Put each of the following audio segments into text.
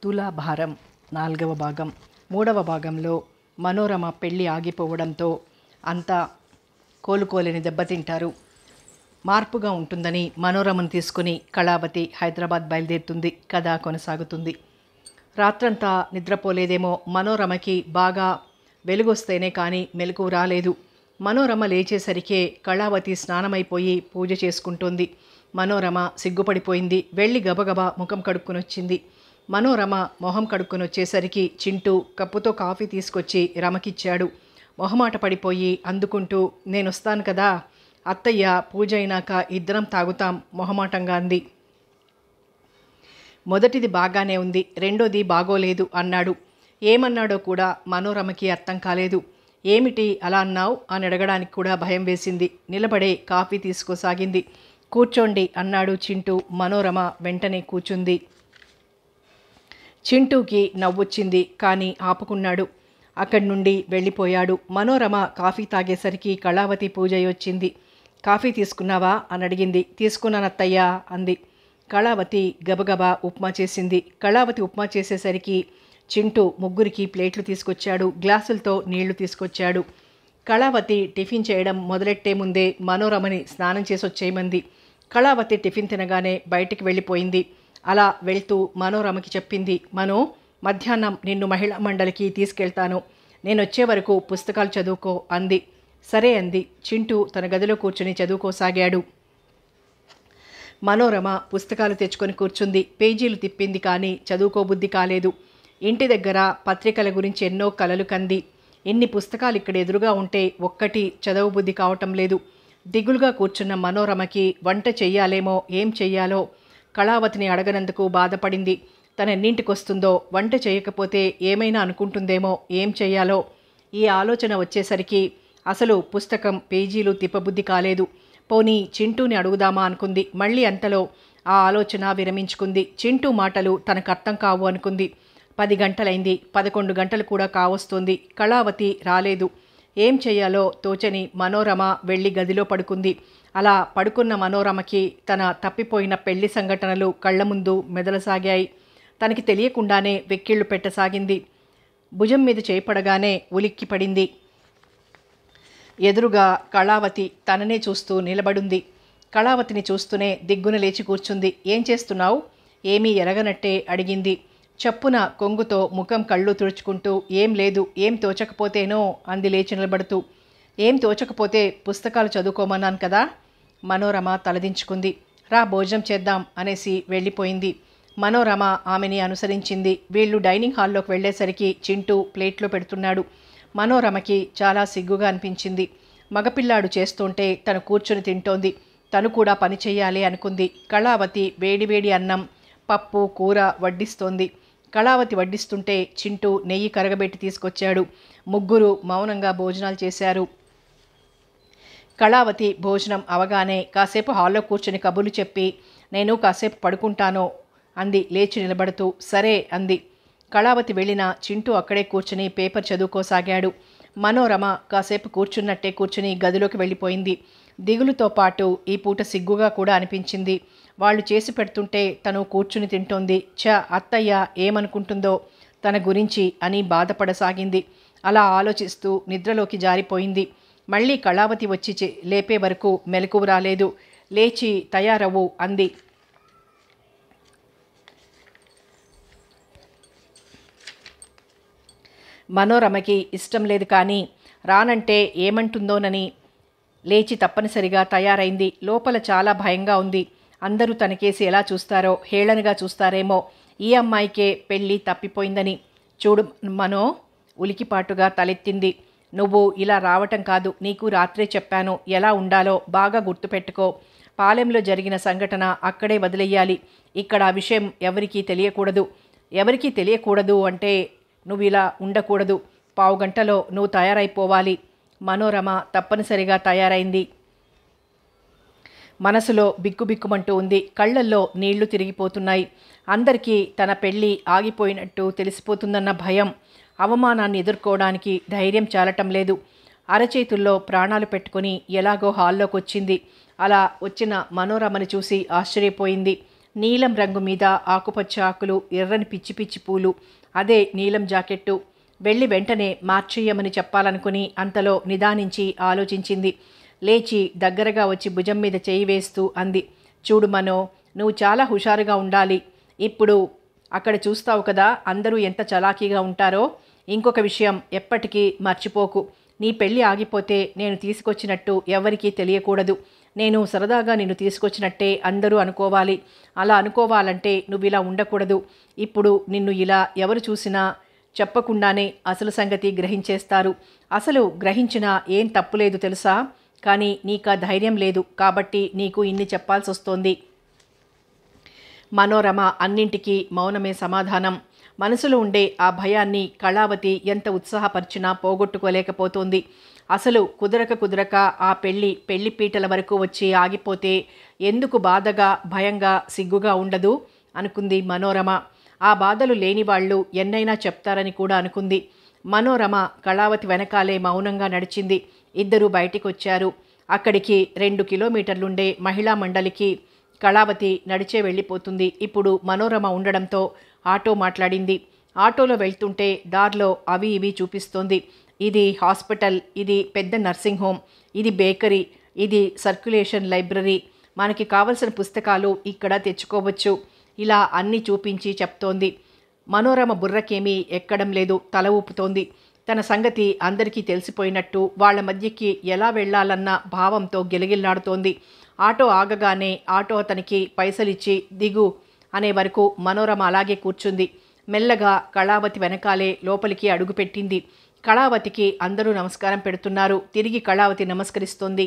తులాభారం 4వ భాగం. 3వ భాగంలో మనోరమ పెళ్లి ఆగిపోవడంతో అంతా కోలుకోలేని దెబ్బతింటారు. మార్పుగా ఉంటుందని మనోరమను తీసుకుని కళావతి హైదరాబాద్ బయలుదేరుతుంది. కథ కొనసాగుతుంది. రాత్రంతా నిద్రపోలేదేమో. మనోరమకి బాగా వెలుగొస్తేనే కానీ మెలకువ రాలేదు. మనోరమ లేచేసరికే కళావతి స్నానమైపోయి పూజ చేసుకుంటోంది. మనోరమ సిగ్గుపడిపోయింది. వెళ్ళి గబగబా ముఖం కడుక్కుని వచ్చింది. మనోరమ మొహం కడుక్కుని వచ్చేసరికి చింటూ కప్పుతో కాఫీ తీసుకొచ్చి రమకిచ్చాడు. మొహమాట పడిపోయి అందుకుంటూ, నేను వస్తాను కదా అత్తయ్య, పూజ అయినాక ఇద్దరం తాగుతాం మొహమాటంగా అంది. మొదటిది బాగానే ఉంది, రెండోది బాగోలేదు అన్నాడు. ఏమన్నాడో కూడా మనోరమకి అర్థం కాలేదు. ఏమిటి అలా అన్నావు అని అడగడానికి కూడా భయం వేసింది. నిలబడే కాఫీ తీసుకోసాగింది. కూర్చోండి అన్నాడు చింటూ. మనోరమ వెంటనే కూర్చుంది. చింటూకి నవ్వొచ్చింది, కానీ ఆపుకున్నాడు. అక్కడి నుండి వెళ్ళిపోయాడు. మనోరమ కాఫీ తాగేసరికి కళావతి పూజ వచ్చింది. కాఫీ తీసుకున్నావా అని అడిగింది. తీసుకున్నానత్తయ్యా అంది. కళావతి గబగబా ఉప్మా చేసింది. కళావతి ఉప్మా చేసేసరికి చింటూ ముగ్గురికి ప్లేట్లు తీసుకొచ్చాడు. గ్లాసులతో నీళ్లు తీసుకొచ్చాడు. కళావతి టిఫిన్ చేయడం మొదలెట్టే ముందే మనోరమని స్నానం చేసి వచ్చేయమంది. కళావతి టిఫిన్ తినగానే బయటికి వెళ్ళిపోయింది. అలా వెళ్తూ మనోరమకి చెప్పింది, మనో, మధ్యాహ్నం నిన్ను మహిళా మండలికి తీసుకెళ్తాను, నేను వచ్చే వరకు పుస్తకాలు చదువుకో అంది. సరే అంది. చింటూ తన గదిలో కూర్చుని చదువుకోసాగాడు. మనోరమ పుస్తకాలు తెచ్చుకొని కూర్చుంది. పేజీలు తిప్పింది, కానీ చదువుకోబుద్ధి కాలేదు. ఇంటి దగ్గర పత్రికల గురించి ఎన్నో కలలు కంది. ఇన్ని పుస్తకాలు ఇక్కడ ఎదురుగా ఉంటే ఒక్కటి చదవబుద్ధి కావటం లేదు. దిగులుగా కూర్చున్న మనోరమకి వంట చెయ్యాలేమో, ఏం చెయ్యాలో కళావతిని అడగనందుకు బాధపడింది. తన ఎన్నింటికొస్తుందో, వంట చేయకపోతే ఏమైనా అనుకుంటుందేమో, ఏం చెయ్యాలో ఈ ఆలోచన వచ్చేసరికి అసలు పుస్తకం పేజీలు తిప్పబుద్ధి కాలేదు. పోనీ చింటూని అడుగుదామా అనుకుంది. మళ్ళీ అంతలో ఆ ఆలోచన విరమించుకుంది. చింటూ మాటలు తనకు అర్థం కావు అనుకుంది. 10 గంటలైంది. 11 గంటలు కూడా కావస్తోంది. కళావతి రాలేదు. ఏం చెయ్యాలో తోచని మనోరమ వెళ్ళి గదిలో పడుకుంది. అలా పడుకున్న మనోరమకి తన తప్పిపోయిన పెళ్లి సంఘటనలు కళ్ల ముందు మెదలసాగాయి. తనకి తెలియకుండానే వెక్కిళ్లు పెట్టసాగింది. భుజం మీద చేపడగానే ఉలిక్కి పడింది. ఎదురుగా కళావతి తననే చూస్తూ నిలబడుంది. కళావతిని చూస్తూనే దిగ్గున లేచి కూర్చుంది. ఏం చేస్తున్నావు? ఏమీ ఎరగనట్టే అడిగింది. చప్పున కొంగుతో ముఖం కళ్ళు తుడుచుకుంటూ, ఏం లేదు, ఏం తోచకపోతేనో అంది లేచి నిలబడుతూ. ఏం తోచకపోతే పుస్తకాలు చదువుకోమన్నాను కదా. మనోరమ తలదించుకుంది. రా భోజనం చేద్దాం అనేసి వెళ్ళిపోయింది. మనోరమ ఆమెని అనుసరించింది. వీళ్ళు డైనింగ్ హాల్లోకి వెళ్ళేసరికి చింటూ ప్లేట్లో పెడుతున్నాడు. మనోరమకి చాలా సిగ్గుగా అనిపించింది. మగపిల్లాడు చేస్తుంటే తను కూర్చుని తింటోంది. తను కూడా పని చెయ్యాలి అనుకుంది. కళావతి వేడివేడి అన్నం, పప్పు, కూర వడ్డిస్తోంది. కళావతి వడ్డిస్తుంటే చింటూ నెయ్యి కరగబెట్టి తీసుకొచ్చాడు. ముగ్గురు మౌనంగా భోజనాలు చేశారు. కళావతి భోజనం అవగానే కాసేపు హాల్లో కూర్చుని కబుర్లు చెప్పి, నేను కాసేపు పడుకుంటాను అంది లేచి నిలబడుతూ. సరే అంది. కళావతి వెళ్ళిన చింటూ అక్కడే కూర్చుని పేపర్ చదువుకోసాగాడు. మనోరమ కాసేపు కూర్చున్నట్టే కూర్చుని గదిలోకి వెళ్ళిపోయింది. దిగులుతో పాటు ఈ పూట సిగ్గుగా కూడా అనిపించింది. వాళ్ళు చేసి పెడుతుంటే తను కూర్చుని తింటోంది. అత్తయ్య ఏమనుకుంటుందో తన గురించి అని బాధపడసాగింది. అలా ఆలోచిస్తూ నిద్రలోకి జారిపోయింది. మళ్ళీ కళావతి వచ్చి లేపే వరకు మెలకువ రాలేదు. లేచి తయారవ్వు అంది. మనోరమకి ఇష్టం లేదు, కానీ రానంటే ఏమంటుందోనని లేచి తప్పనిసరిగా తయారైంది. లోపల చాలా భయంగా ఉంది. అందరూ తనకేసి ఎలా చూస్తారో, హేళనగా చూస్తారేమో, ఈ అమ్మాయికే పెళ్ళి తప్పిపోయిందని. చూడు మనో, ఉలికిపాటుగా తలెత్తింది. నువ్వు ఇలా రావటం కాదు, నీకు రాత్రే చెప్పాను ఎలా ఉండాలో బాగా గుర్తుపెట్టుకో. పాలెంలో జరిగిన సంఘటన అక్కడే వదిలేయాలి. ఇక్కడ ఆ విషయం ఎవరికీ తెలియకూడదు. ఎవరికీ తెలియకూడదు అంటే నువ్వు ఇలా ఉండకూడదు. 15 గంటలో నువ్వు తయారైపోవాలి. మనోరమ తప్పనిసరిగా తయారైంది. మనసులో బిక్కుబిక్కుమంటూ ఉంది. కళ్ళల్లో నీళ్లు తిరిగిపోతున్నాయి. అందరికీ తన పెళ్ళి ఆగిపోయినట్టు తెలిసిపోతుందన్న భయం, అవమానాన్ని ఎదుర్కోవడానికి ధైర్యం చాలటం లేదు. అరచేతుల్లో ప్రాణాలు పెట్టుకుని ఎలాగో హాల్లోకి వచ్చింది. అలా వచ్చిన మనోరమని చూసి ఆశ్చర్యపోయింది. నీలం రంగు మీద ఆకుపచ్చ ఆకులు, ఎర్రని పిచ్చి పిచ్చి పూలు, అదే నీలం జాకెట్టు. వెళ్ళి వెంటనే మార్చేయమని చెప్పాలనుకుని అంతలో నిదానించి ఆలోచించింది. లేచి దగ్గరగా వచ్చి భుజం మీద చేయి వేస్తూ అంది, చూడు మనో, నువ్వు చాలా హుషారుగా ఉండాలి. ఇప్పుడు అక్కడ చూస్తావు కదా అందరూ ఎంత చలాకీగా ఉంటారో. ఇంకొక విషయం ఎప్పటికీ మర్చిపోకు, నీ పెళ్ళి ఆగిపోతే నేను తీసుకొచ్చినట్టు ఎవరికీ తెలియకూడదు. నేను సరదాగా నిన్ను తీసుకొచ్చినట్టే అందరూ అనుకోవాలి. అలా అనుకోవాలంటే నువ్వు ఇలా ఉండకూడదు. ఇప్పుడు నిన్ను ఇలా ఎవరు చూసినా చెప్పకుండానే అసలు సంగతి గ్రహించేస్తారు. అసలు గ్రహించినా ఏం తప్పులేదు తెలుసా, కానీ నీకా ధైర్యం లేదు కాబట్టి నీకు ఇన్ని చెప్పాల్సి వస్తోంది. మనోరమ అన్నింటికీ మౌనమే సమాధానం. మనసులో ఉండే ఆ భయాన్ని కళావతి ఎంత ఉత్సాహపరిచినా పోగొట్టుకోలేకపోతోంది. అసలు కుదరక ఆ పెళ్లి పీటల వరకు వచ్చి ఆగిపోతే ఎందుకు బాధగా, భయంగా, సిగ్గుగా ఉండదు అనుకుంది మనోరమ. ఆ బాధలు లేని వాళ్ళు ఎన్నైనా చెప్తారని కూడా అనుకుంది. మనోరమ కళావతి వెనకాలే మౌనంగా నడిచింది. ఇద్దరూ బయటికి వచ్చారు. అక్కడికి 2 కిలోమీటర్లుండే మహిళా మండలికి కళావతి నడిచే వెళ్ళిపోతుంది. ఇప్పుడు మనోరమ ఉండడంతో ఆటో మాట్లాడింది. ఆటోలో వెళ్తుంటే దారిలో అవి ఇవి చూపిస్తోంది. ఇది హాస్పిటల్, ఇది పెద్ద నర్సింగ్ హోమ్, ఇది బేకరీ, ఇది సర్క్యులేషన్ లైబ్రరీ, మనకి కావలసిన పుస్తకాలు ఇక్కడ తెచ్చుకోవచ్చు, ఇలా అన్నీ చూపించి చెప్తోంది. మనోరమ బుర్రకేమీ ఎక్కడం లేదు, తల ఊపుతోంది. తన సంగతి అందరికీ తెలిసిపోయినట్టు వాళ్ళ మధ్యకి ఎలా వెళ్లాలన్న భావంతో గిలగిల్లాడుతోంది. ఆటో ఆగగానే ఆటో అతనికి పైసలిచ్చి దిగు అనే వరకు మనోరమ అలాగే కూర్చుంది. మెల్లగా కళావతి వెనకాలే లోపలికి అడుగుపెట్టింది. కళావతికి అందరూ నమస్కారం పెడుతున్నారు. తిరిగి కళావతి నమస్కరిస్తోంది.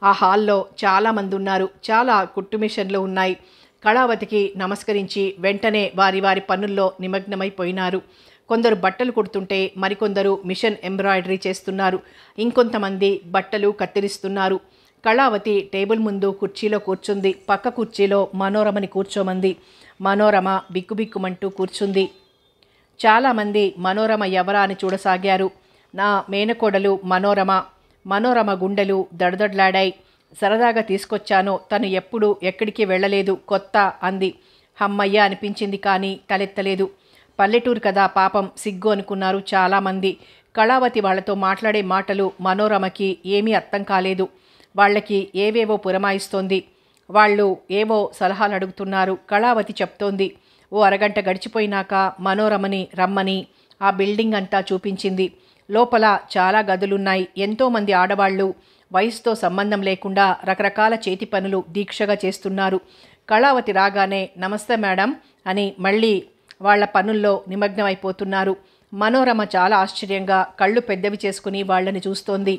ఆ హాల్లో చాలామంది ఉన్నారు. చాలా కుట్టు మిషన్లు ఉన్నాయి. కళావతికి నమస్కరించి వెంటనే వారి వారి పనుల్లో నిమగ్నమైపోయినారు. కొందరు బట్టలు కుడుతుంటే మరికొందరు మిషన్ ఎంబ్రాయిడరీ చేస్తున్నారు. ఇంకొంతమంది బట్టలు కత్తిరిస్తున్నారు. కళావతి టేబుల్ ముందు కుర్చీలో కూర్చుంది. పక్క కుర్చీలో మనోరమని కూర్చోమంది. మనోరమ బిక్కుబిక్కుమంటూ కూర్చుంది. చాలామంది మనోరమ ఎవరా అని చూడసాగారు. నా మేనకోడలు మనోరమ. మనోరమ గుండెలు దడదడలాడాయి. సరదాగా తీసుకొచ్చాను, తను ఎప్పుడు ఎక్కడికి వెళ్ళలేదు, కొత్త అంది. హమ్మయ్య అనిపించింది కానీ తలెత్తలేదు. పల్లెటూరు కదా పాపం, సిగ్గు అనుకున్నారు చాలామంది. కళావతి వాళ్లతో మాట్లాడే మాటలు మనోరమకి ఏమీ అర్థం కాలేదు. వాళ్ళకి ఏవేవో పురమాయిస్తోంది. వాళ్ళు ఏవో సలహాలు అడుగుతున్నారు. కళావతి చెప్తోంది. ఓ అరగంట గడిచిపోయినాక మనోరమని రమ్మని ఆ బిల్డింగ్ అంతా చూపించింది. లోపల చాలా గదులున్నాయి. ఎంతోమంది ఆడవాళ్లు వయసుతో సంబంధం లేకుండా రకరకాల చేతి పనులు దీక్షగా చేస్తున్నారు. కళావతి రాగానే నమస్తే మేడం అని మళ్ళీ వాళ్ల పనుల్లో నిమగ్నమైపోతున్నారు. మనోరమ చాలా ఆశ్చర్యంగా కళ్ళు పెద్దవి చేసుకుని వాళ్లని చూస్తోంది.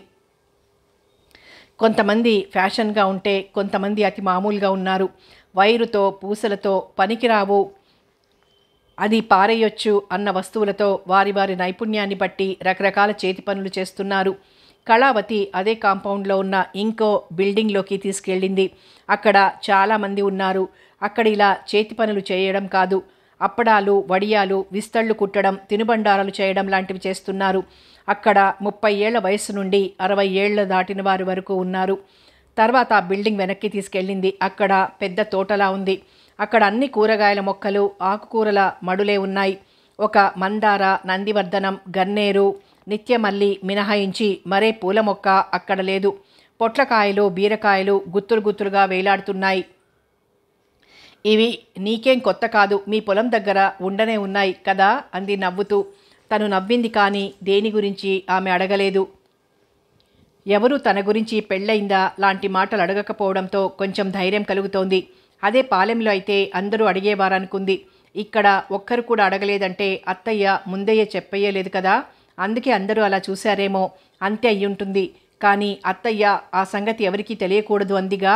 కొంతమంది ఫ్యాషన్గా ఉంటే కొంతమంది అతి మామూలుగా ఉన్నారు. వైరుతో, పూసలతో, పనికిరావు అది పారేయొచ్చు అన్న వస్తువులతో వారి వారి నైపుణ్యాన్ని బట్టి రకరకాల చేతి పనులు చేస్తున్నారు. కళావతి అదే కాంపౌండ్లో ఉన్న ఇంకో బిల్డింగ్లోకి తీసుకెళ్ళింది. అక్కడ చాలామంది ఉన్నారు. అక్కడ ఇలా చేతి పనులు చేయడం కాదు, అప్పడాలు, వడియాలు, విస్తళ్ళు కుట్టడం, తినుబండారాలు చేయడం లాంటివి చేస్తున్నారు. అక్కడ 30 ఏళ్ల వయసు నుండి 60 ఏళ్ల దాటిన వారి వరకు ఉన్నారు. తర్వాత ఆ బిల్డింగ్ వెనక్కి తీసుకెళ్ళింది. అక్కడ పెద్ద తోటలా ఉంది. అక్కడ అన్ని కూరగాయల మొక్కలు, ఆకుకూరల మడులే ఉన్నాయి. ఒక మందార, నందివర్ధనం, గన్నేరు, నిత్యమల్లి మినహాయించి మరే పూల మొక్క అక్కడ లేదు. పొట్లకాయలు, బీరకాయలు గుత్తులు గుత్తులుగా వేలాడుతున్నాయి. ఇవి నీకేం కొత్త కాదు, మీ పొలం దగ్గర ఉండనే ఉన్నాయి కదా అంది నవ్వుతూ. తను నవ్వింది కానీ దేని గురించి ఆమె అడగలేదు. ఎవరు తన గురించి పెళ్ళయిందా లాంటి మాటలు అడగకపోవడంతో కొంచెం ధైర్యం కలుగుతోంది. అదే పాలెంలో అయితే అందరూ అడిగేవారనుకుంది. ఇక్కడ ఒక్కరు కూడా అడగలేదంటే అత్తయ్య ముందయ్య చెప్పేయలేదు కదా, అందుకే అందరూ అలా చూశారేమో, అంతే అయ్యుంటుంది. కానీ అత్తయ్య ఆ సంగతి ఎవరికీ తెలియకూడదు అందిగా.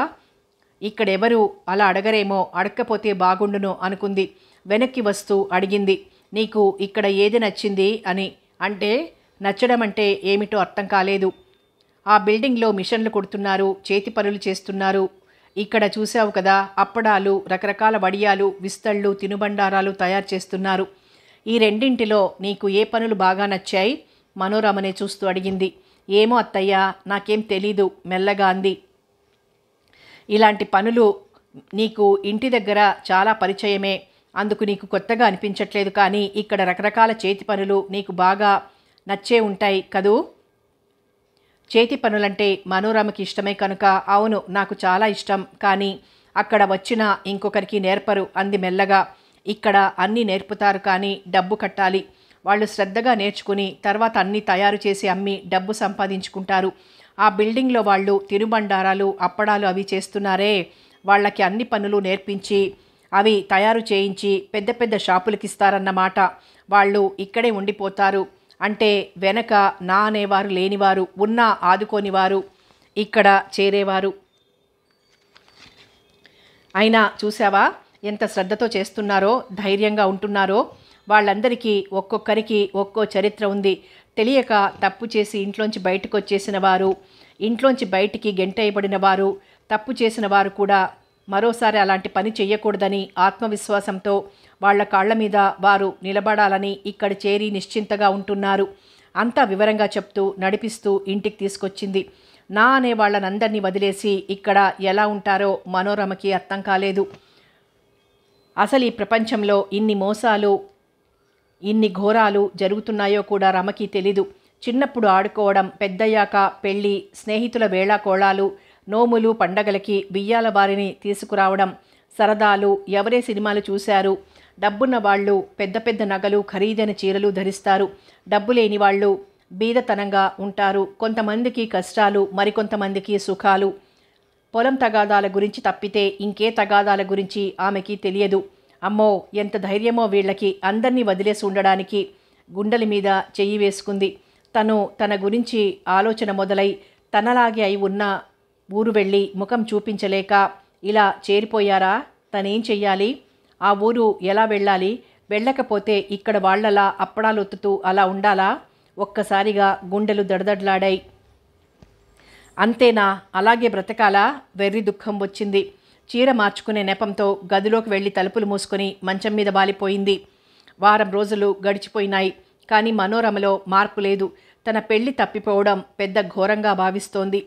ఇక్కడెవరు అలా అడగరేమో, అడగకపోతే బాగుండును అనుకుంది. వెనక్కి వస్తూ అడిగింది, నీకు ఇక్కడ ఏది నచ్చింది అని. అంటే నచ్చడం అంటే ఏమిటో అర్థం కాలేదు. ఆ బిల్డింగ్లో మిషన్లు కుడుతున్నారు, చేతి పనులు చేస్తున్నారు. ఇక్కడ చూసావు కదా, అప్పడాలు, రకరకాల వడియాలు, విస్తళ్ళు, తినుబండారాలు తయారు చేస్తున్నారు. ఈ రెండింటిలో నీకు ఏ పనులు బాగా నచ్చాయి? మనోరమనే చూస్తూ అడిగింది. ఏమో అత్తయ్య, నాకేం తెలీదు మెల్లగా అంది. ఇలాంటి పనులు నీకు ఇంటి దగ్గర చాలా పరిచయమే, అందుకు నీకు కొత్తగా అనిపించట్లేదు. కానీ ఇక్కడ రకరకాల చేతి పనులు నీకు బాగా నచ్చే ఉంటాయి కదూ. చేతి పనులంటే మనోరమకి ఇష్టమే కనుక. అవును, నాకు చాలా ఇష్టం. కానీ అక్కడ వచ్చిన ఇంకొకరికి నేర్పరు అంది మెల్లగా. ఇక్కడ అన్నీ నేర్పుతారు కానీ డబ్బు కట్టాలి. వాళ్ళు శ్రద్ధగా నేర్చుకుని తర్వాత అన్నీ తయారు చేసి అమ్మి డబ్బు సంపాదించుకుంటారు. ఆ బిల్డింగ్లో వాళ్ళు తినుబండారాలు అప్పడాలు అవి చేస్తున్నారే, వాళ్ళకి అన్ని పనులు నేర్పించి అవి తయారు చేయించి పెద్ద పెద్ద షాపులకి ఇస్తారన్నమాట. వాళ్ళు ఇక్కడే ఉండిపోతారు. అంటే వెనక నా అనేవారు లేనివారు, ఉన్నా ఆదుకోనివారు ఇక్కడ చేరేవారు. అయినా చూసావా ఎంత శ్రద్ధతో చేస్తున్నారో, ధైర్యంగా ఉంటున్నారో. వాళ్ళందరికీ ఒక్కొక్కరికి ఒక్కో చరిత్ర ఉంది. తెలియక తప్పు చేసి ఇంట్లోంచి బయటకు వచ్చేసిన వారు, ఇంట్లోంచి బయటికి గెంటేయబడిన వారు, తప్పు చేసిన వారు కూడా మరోసారి అలాంటి పని చెయ్యకూడదని ఆత్మవిశ్వాసంతో వాళ్ల కాళ్ల మీద వారు నిలబడాలని ఇక్కడ చేరి నిశ్చింతగా ఉంటున్నారు. అంతా వివరంగా చెప్తూ నడిపిస్తూ ఇంటికి తీసుకొచ్చింది. నా అనే వాళ్ళనందరినీ వదిలేసి ఇక్కడ ఎలా ఉంటారో మనోరమకి అర్థం కాలేదు. అసలు ఈ ప్రపంచంలో ఇన్ని మోసాలు, ఇన్ని ఘోరాలు జరుగుతున్నాయో కూడా రమకి తెలీదు. చిన్నప్పుడు ఆడుకోవడం, పెద్దయ్యాక పెళ్ళి, స్నేహితుల వేళాకోళాలు, నోములు పండగలకి బియ్యాల వారిని తీసుకురావడం, సరదాలు, ఎవరే సినిమాలు చూశారు. డబ్బున్న వాళ్ళు పెద్ద పెద్ద నగలు, ఖరీదైన చీరలు ధరిస్తారు. డబ్బు లేని వాళ్ళు బీదతనంగా ఉంటారు. కొంతమందికి కష్టాలు, మరికొంతమందికి సుఖాలు. పొలం తగాదాల గురించి తప్పితే ఇంకే తగాదాల గురించి ఆమెకి తెలియదు. అమ్మో ఎంత ధైర్యమో వీళ్ళకి అందరినీ వదిలేసి ఉండడానికి. గుండెల మీద చెయ్యి వేసుకుంది. తన గురించి ఆలోచన మొదలై తనలాగే అయి ఉన్న ఊరు వెళ్ళి ముఖం చూపించలేక ఇలా చేరిపోయారా? తనేం చెయ్యాలి? ఆ ఊరు ఎలా వెళ్ళాలి? వెళ్ళకపోతే ఇక్కడ వాళ్లలా అప్పడాలొత్తుతూ అలా ఉండాలా? ఒక్కసారిగా గుండెలు దడదడలాడాయి. అంతేనా, అలాగే బ్రతకాలా? వెర్రి దుఃఖం వచ్చింది. చీర మార్చుకునే నెపంతో గదిలోకి వెళ్ళి తలుపులు మూసుకొని మంచం మీద వాలిపోయింది. వారం రోజులు గడిచిపోయినాయి. కానీ మనోరమలో మార్పు లేదు. తన పెళ్లి తప్పిపోవడం పెద్ద ఘోరంగా భావిస్తోంది.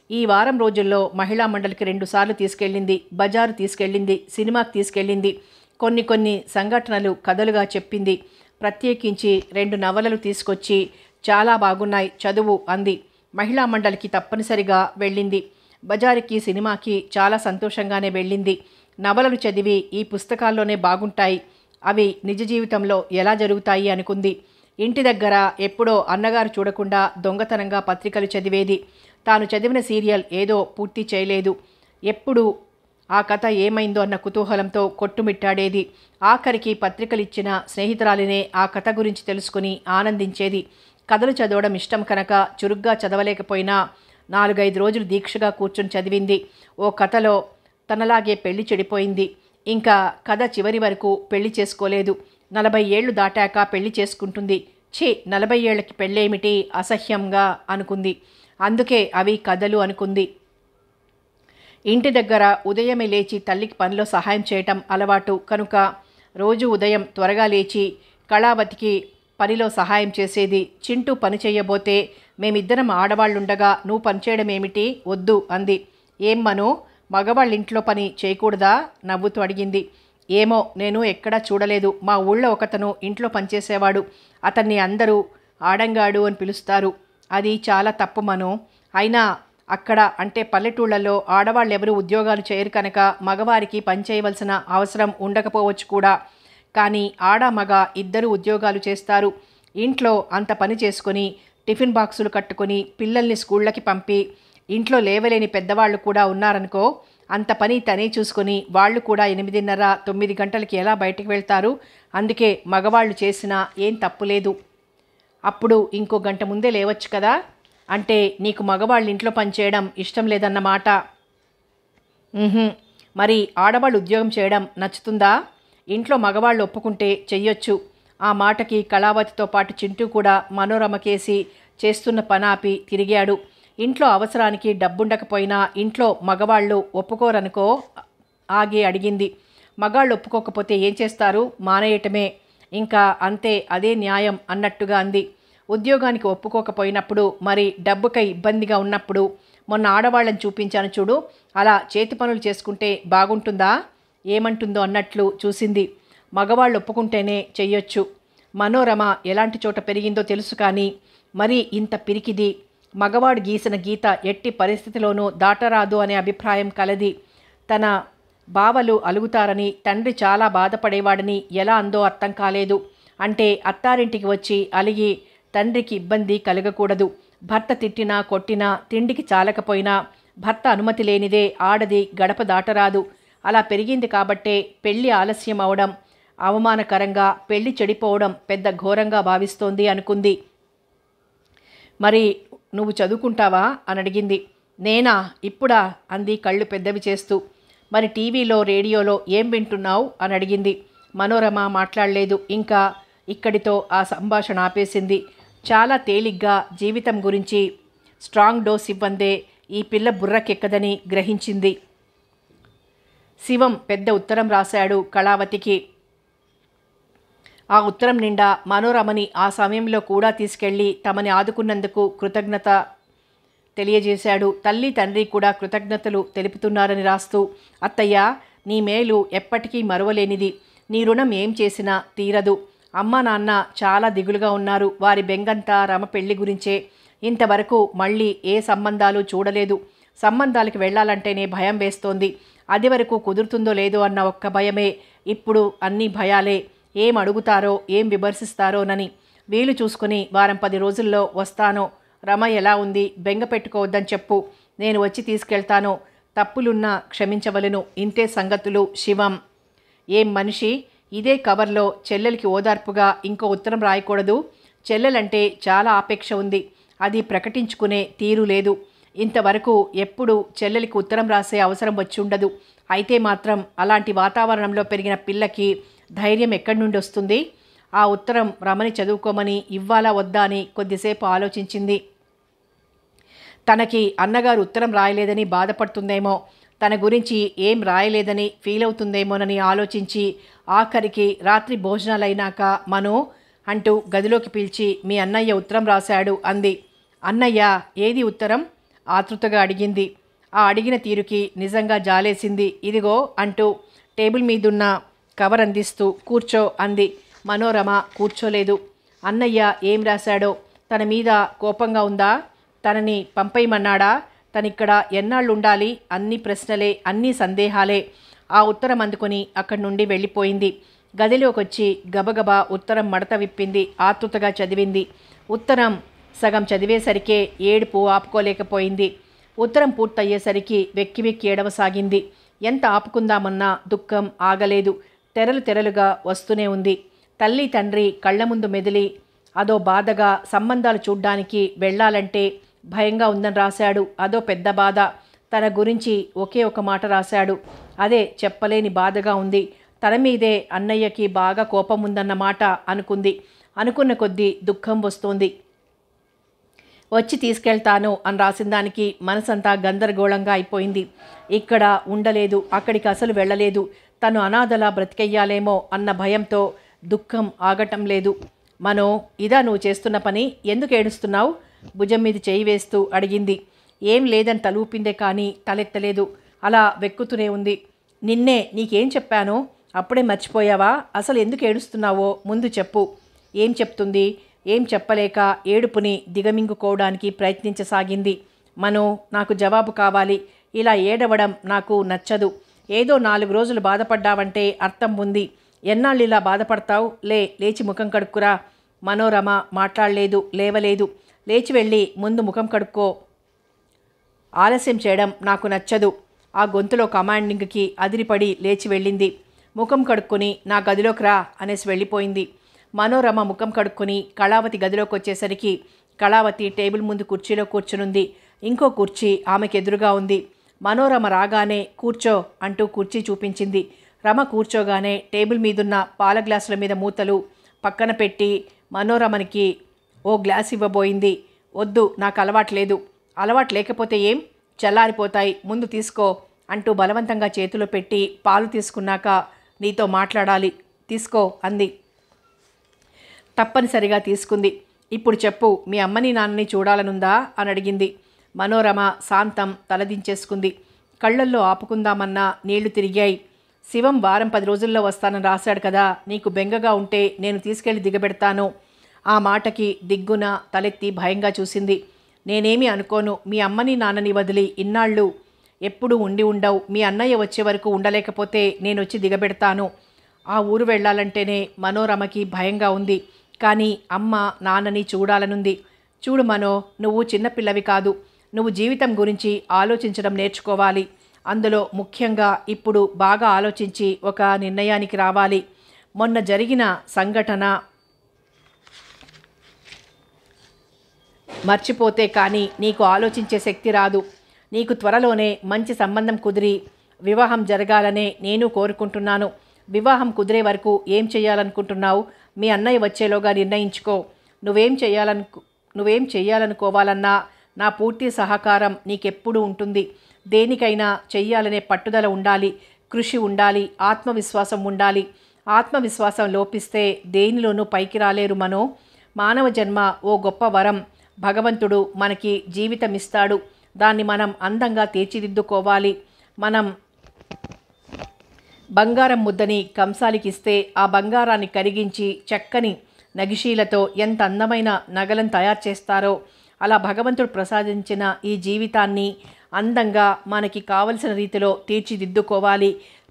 ఈ వారం రోజుల్లో మహిళా మండలికి 2 సార్లు తీసుకెళ్ళింది, బజారు తీసుకెళ్ళింది, సినిమాకి తీసుకెళ్ళింది. కొన్ని సంఘటనలు కథలుగా చెప్పింది. ప్రత్యేకించి 2 నవలలు తీసుకొచ్చి చాలా బాగున్నాయి, చదువు అంది. మహిళా మండలికి తప్పనిసరిగా వెళ్ళింది. బజారుకి, సినిమాకి చాలా సంతోషంగానే వెళ్ళింది. నవలలు చదివి ఈ పుస్తకాల్లోనే బాగుంటాయి, అవి నిజ జీవితంలో ఎలా జరుగుతాయి అనుకుంది. ఇంటి దగ్గర ఎప్పుడో అన్నగారు చూడకుండా దొంగతనంగా పత్రికలు చదివేది. తాను చదివిన సీరియల్ ఏదో పూర్తి చేయలేదు. ఎప్పుడు ఆ కథ ఏమైందో అన్న కుతూహలంతో కొట్టుమిట్టాడేది. ఆఖరికి పత్రికలిచ్చిన స్నేహితురాలినే ఆ కథ గురించి తెలుసుకుని ఆనందించేది. కథలు చదవడం ఇష్టం కనుక చురుగ్గా చదవలేకపోయినా 4-5 రోజులు దీక్షగా కూర్చుని చదివింది. ఓ కథలో తనలాగే పెళ్లి చెడిపోయింది. ఇంకా కథ చివరి వరకు పెళ్లి చేసుకోలేదు. 40 ఏళ్లు దాటాక పెళ్లి చేసుకుంటుంది. 40 ఏళ్లకి పెళ్ళేమిటి, అసహ్యంగా అనుకుంది. అందుకే అవి కథలు అనుకుంది. ఇంటి దగ్గర ఉదయమే లేచి తల్లికి పనిలో సహాయం చేయటం అలవాటు కనుక రోజు ఉదయం త్వరగా లేచి కళావతికి పనిలో సహాయం చేసేది. చింటూ పని చేయబోతే మేమిద్దరం ఆడవాళ్ళుండగా నువ్వు పనిచేయడం ఏమిటి, వద్దు అంది. ఏం మను, మగవాళ్ళింట్లో పని చేయకూడదా? నవ్వుతూ అడిగింది. ఏమో, నేను ఎక్కడా చూడలేదు. మా ఊళ్ళో ఒకతను ఇంట్లో పనిచేసేవాడు. అతన్ని అందరూ ఆడంగాడు అని పిలుస్తారు. అది చాలా తప్పు మను. అయినా అక్కడ అంటే పల్లెటూళ్ళలో ఆడవాళ్ళెవరూ ఉద్యోగాలు చేయరు కనుక మగవారికి పని చేయవలసిన అవసరం ఉండకపోవచ్చు కూడా. కానీ ఆడ మగ ఇద్దరు ఉద్యోగాలు చేస్తారు. ఇంట్లో అంత పని చేసుకొని టిఫిన్ బాక్సులు కట్టుకొని పిల్లల్ని స్కూళ్ళకి పంపి ఇంట్లో లేవలేని పెద్దవాళ్ళు కూడా ఉన్నారనుకో, అంత పని తనే చూసుకొని వాళ్ళు కూడా 8:30-9 గంటలకి ఎలా బయటికి వెళ్తారు? అందుకే మగవాళ్ళు చేసినా ఏం తప్పులేదు. అప్పుడు ఇంకో గంట ముందే లేవచ్చు కదా. అంటే నీకు మగవాళ్ళు ఇంట్లో పనిచేయడం ఇష్టం లేదన్నమాట. మరి ఆడవాళ్ళు ఉద్యోగం చేయడం నచ్చుతుందా? ఇంట్లో మగవాళ్ళు ఒప్పుకుంటే చెయ్యొచ్చు. ఆ మాటకి కళావతితో పాటు చింటూ కూడా మనోరమకేసి చేస్తున్న పనాపి తిరిగాడు. ఇంట్లో అవసరానికి డబ్బుండకపోయినా ఇంట్లో మగవాళ్ళు ఒప్పుకోరనుకో ఆగి అడిగింది. మగాళ్ళు ఒప్పుకోకపోతే ఏం చేస్తారు? మానేయటమే. ఇంకా అంతే, అదే న్యాయం అన్నట్టుగా అంది. ఉద్యోగానికి ఒప్పుకోకపోయినప్పుడు, మరి డబ్బుకై ఇబ్బందిగా ఉన్నప్పుడు మొన్న ఆడవాళ్ళని చూపించాను చూడు, అలా చేతి పనులు చేసుకుంటే బాగుంటుందా, ఏమంటుందో అన్నట్లు చూసింది. మగవాళ్ళు ఒప్పుకుంటేనే చెయ్యొచ్చు. మనోరమ ఎలాంటి చోట పెరిగిందో తెలుసు, కానీ మరీ ఇంత పిరికిది. మగవాడు గీసిన గీత ఎట్టి పరిస్థితిలోనూ దాటరాదు అనే అభిప్రాయం కలది. తన బావలు అలుగుతారని, తండ్రి చాలా బాధపడేవాడని ఎలా అందో అర్థం కాలేదు. అంటే అత్తారింటికి వచ్చి అలిగి తండ్రికి ఇబ్బంది కలగకూడదు. భర్త తిట్టినా కొట్టినా, తిండికి చాలకపోయినా భర్త అనుమతి లేనిదే ఆడది గడప దాటరాదు. అలా పెరిగింది కాబట్టే పెళ్లి ఆలస్యం అవడం, అవమానకరంగా, పెళ్లి చెడిపోవడం పెద్ద ఘోరంగా భావిస్తోంది అనుకుంది. మరి నువ్వు చదువుకుంటావా అని అడిగింది. నేనా, ఇప్పుడా అంది కళ్ళు పెద్దవి చేస్తూ. మరి టీవీలో రేడియోలో ఏం వింటున్నావు అని అడిగింది. మనోరమ మాట్లాడలేదు. ఇంకా ఇక్కడితో ఆ సంభాషణ ఆపేసింది. చాలా తేలిగ్గా జీవితం గురించి స్ట్రాంగ్ డోస్ ఇవ్వందే ఈ పిల్ల బుర్రకెక్కదని గ్రహించింది. శివం పెద్ద ఉత్తరం రాశాడు కళావతికి. ఆ ఉత్తరం నిండా మనోరమని ఆ సమయంలో కూడా తీసుకెళ్లి తమని ఆదుకున్నందుకు కృతజ్ఞత తెలియజేశాడు. తల్లి తండ్రి కూడా కృతజ్ఞతలు తెలుపుతున్నారని రాస్తూ, అత్తయ్య, నీ మేలు ఎప్పటికీ మరువలేనిది. నీ రుణం ఏం చేసినా తీరదు. అమ్మ నాన్న చాలా దిగులుగా ఉన్నారు. వారి బెంగంతా రమ పెళ్లి గురించే. ఇంతవరకు మళ్ళీ ఏ సంబంధాలు చూడలేదు. సంబంధాలకు వెళ్లాలంటేనే భయం వేస్తోంది. అది వరకు కుదురుతుందో లేదో అన్న ఒక్క భయమే. ఇప్పుడు అన్నీ భయాలే. ఏం అడుగుతారో, ఏం విమర్శిస్తారోనని. వీలు చూసుకుని వారం 10 రోజుల్లో వస్తానో. రమ ఎలా ఉంది, బెంగ పెట్టుకోవద్దని చెప్పు. నేను వచ్చి తీసుకెళ్తాను. తప్పులున్నా క్షమించవలను. ఇంతే సంగతులు. శివం. ఏం మనిషి, ఇదే కవర్లో చెల్లెలికి ఓదార్పుగా ఇంకో ఉత్తరం రాయకూడదు? చెల్లెలంటే చాలా ఆపేక్ష ఉంది. అది ప్రకటించుకునే తీరు లేదు. ఇంతవరకు ఎప్పుడు చెల్లెలికి ఉత్తరం రాసే అవసరం వచ్చి ఉండదు. అయితే మాత్రం అలాంటి వాతావరణంలో పెరిగిన పిల్లకి ధైర్యం ఎక్కడి నుండి వస్తుంది? ఆ ఉత్తరం రమని చదువుకోమని ఇవ్వాలా వద్దా అని కొద్దిసేపు ఆలోచించింది. తనకి అన్నగారు ఉత్తరం రాయలేదని బాధపడుతుందేమో, తన గురించి ఏం రాయలేదని ఫీల్ అవుతుందేమోనని ఆలోచించి ఆఖరికి రాత్రి భోజనాలైనాక మనో అంటూ గదిలోకి పిలిచి, మీ అన్నయ్య ఉత్తరం రాశాడు అంది. అన్నయ్య, ఏది ఉత్తరం? ఆతృతగా అడిగింది. ఆ అడిగిన తీరుకి నిజంగా జాలేసింది. ఇదిగో అంటూ టేబుల్ మీదున్న కవర్ అందిస్తూ, కూర్చో అంది. మనోరమ కూర్చోలేదు. అన్నయ్య ఏం రాశాడో? తన మీద కోపంగా ఉందా? తనని పంపేయమన్నాడా? తనిక్కడ ఎన్నాళ్ళు ఉండాలి? అన్ని ప్రశ్నలే, అన్ని సందేహాలే. ఆ ఉత్తరం అందుకొని అక్కడి నుండి వెళ్ళిపోయింది. గదిలోకి వచ్చి గబగబా ఉత్తరం మడత విప్పింది. ఆతృతగా చదివింది. ఉత్తరం సగం చదివేసరికే ఏడుపు ఆపుకోలేకపోయింది. ఉత్తరం పూర్తయ్యేసరికి వెక్కి వెక్కి ఏడవసాగింది. ఎంత ఆపుకుందామన్నా దుఃఖం ఆగలేదు. తెరలు తెరలుగా వస్తూనే ఉంది. తల్లి తండ్రి కళ్ల ముందు మెదిలి అదో బాధగా, సంబంధాలు చూడ్డానికి వెళ్ళాలంటే భయంగా ఉందని రాశాడు. అదో పెద్ద బాధ. తన గురించి ఒకే ఒక మాట రాశాడు. అదే చెప్పలేని బాధగా ఉంది. తన మీదే అన్నయ్యకి బాగా కోపం ఉందన్న మాట అనుకుంది. అనుకున్న కొద్దీ దుఃఖం వస్తోంది. వచ్చి తీసుకెళ్తాను అని రాసిన దానికి మనసంతా గందరగోళంగా అయిపోయింది. ఇక్కడ ఉండలేదు, అక్కడికి అసలు వెళ్ళలేదు. తను అనాథలా బ్రతికెయ్యాలేమో అన్న భయంతో దుఃఖం ఆగటం లేదు. మనో, ఇదా నువ్వు చేస్తున్న పని? ఎందుకు ఏడుస్తున్నావు? భుజం మీద చేయి వేస్తూ అడిగింది. ఏం లేదని తలూపిందే కానీ తలెత్తలేదు. అలా వెక్కుతూనే ఉంది. నిన్నే నీకేం చెప్పానో అప్పుడే మర్చిపోయావా? అసలు ఎందుకు ఏడుస్తున్నావో ముందు చెప్పు. ఏం చెప్తుంది? ఏం చెప్పలేక ఏడుపుని దిగమింగుకోవడానికి ప్రయత్నించసాగింది. మనో, నాకు జవాబు కావాలి. ఇలా ఏడవడం నాకు నచ్చదు. ఏదో 4 రోజులు బాధపడ్డావంటే అర్థం ఉంది. ఎన్నాళ్ళు ఇలా బాధపడతావు? లేచి ముఖం కడుక్కురా. మనోరమ మాట్లాడలేదు, లేవలేదు. లేచి వెళ్ళి ముందు ముఖం కడుక్కో. ఆలస్యం చేయడం నాకు నచ్చదు. ఆ గొంతులో కమాండింగ్కి అదిరిపడి లేచి వెళ్ళింది. ముఖం కడుక్కొని నా గదిలోకి రా అనేసి వెళ్ళిపోయింది. మనోరమ ముఖం కడుక్కొని కళావతి గదిలోకి వచ్చేసరికి కళావతి టేబుల్ ముందు కుర్చీలో కూర్చునుంది. ఇంకో కుర్చీ ఆమెకు ఎదురుగా ఉంది. మనోరమ రాగానే కూర్చో అంటూ కుర్చీ చూపించింది. రమ కూర్చోగానే టేబుల్ మీదున్న పాల గ్లాసుల మీద మూతలు పక్కన పెట్టి మనోరమనికి ఓ గ్లాస్ ఇవ్వబోయింది. వద్దు, నాకు అలవాట్లేదు. అలవాటు లేకపోతే ఏం, చల్లారిపోతాయి, ముందు తీసుకో అంటూ బలవంతంగా చేతిలో పెట్టి పాలు తీసుకున్నాక నీతో మాట్లాడాలి, తీసుకో అంది. తప్పనిసరిగా తీసుకుంది. ఇప్పుడు చెప్పు, మీ అమ్మని నాన్నని చూడాలనుందా అని అడిగింది. మనోరమ శాంతం తలదించేసుకుంది. కళ్ళల్లో ఆపుకుందామన్నా నీళ్లు తిరిగాయి. శివం వారం 10 రోజుల్లో వస్తానని రాశాడు కదా, నీకు బెంగగా ఉంటే నేను తీసుకెళ్లి దిగబెడతాను. ఆ మాటకి దిగ్గున తలెత్తి భయంగా చూసింది. నేనేమీ అనుకోను. మీ అమ్మని నాన్నని వదిలి ఇన్నాళ్ళు ఎప్పుడు ఉండి ఉండవు. మీ అన్నయ్య వచ్చే వరకు ఉండలేకపోతే నేనొచ్చి దిగబెడతాను. ఆ ఊరు వెళ్ళాలంటేనే మనోరమకి భయంగా ఉంది. కానీ అమ్మ నాన్నని చూడాలనుంది. చూడు మనో, నువ్వు చిన్నపిల్లవి కాదు. నువ్వు జీవితం గురించి ఆలోచించడం నేర్చుకోవాలి. అందులో ముఖ్యంగా ఇప్పుడు బాగా ఆలోచించి ఒక నిర్ణయానికి రావాలి. మొన్న జరిగిన సంఘటన మర్చిపోతే కానీ నీకు ఆలోచించే శక్తి రాదు. నీకు త్వరలోనే మంచి సంబంధం కుదిరి వివాహం జరగాలనే నేను కోరుకుంటున్నాను. వివాహం కుదిరే వరకు ఏం చేయాలనుకుంటున్నావు? మీ అన్నయ్య వచ్చేలోగా నిర్ణయించుకో. నువ్వేం చేయాలనుకోవాలన్నా నా పూర్తి సహకారం నీకెప్పుడూ ఉంటుంది. దేనికైనా చెయ్యాలనే పట్టుదల ఉండాలి, కృషి ఉండాలి, ఆత్మవిశ్వాసం ఉండాలి. ఆత్మవిశ్వాసం లోపిస్తే దేనిలోనూ పైకి రాలేరు మనో. మానవ జన్మ ఓ గొప్ప వరం. భగవంతుడు మనకి జీవితం ఇస్తాడు. దాన్ని మనం అందంగా తీర్చిదిద్దుకోవాలి. మనం బంగారం ముద్దని కంసాలికిస్తే ఆ బంగారాన్ని కరిగించి చక్కని నగిషీలతో ఎంత అందమైన నగలను తయారు చేస్తారో అలా భగవంతుడు ప్రసాదించిన ఈ జీవితాన్ని అందంగా మనకి కావలసిన రీతిలో తీర్చిదిద్దుకోవాలి.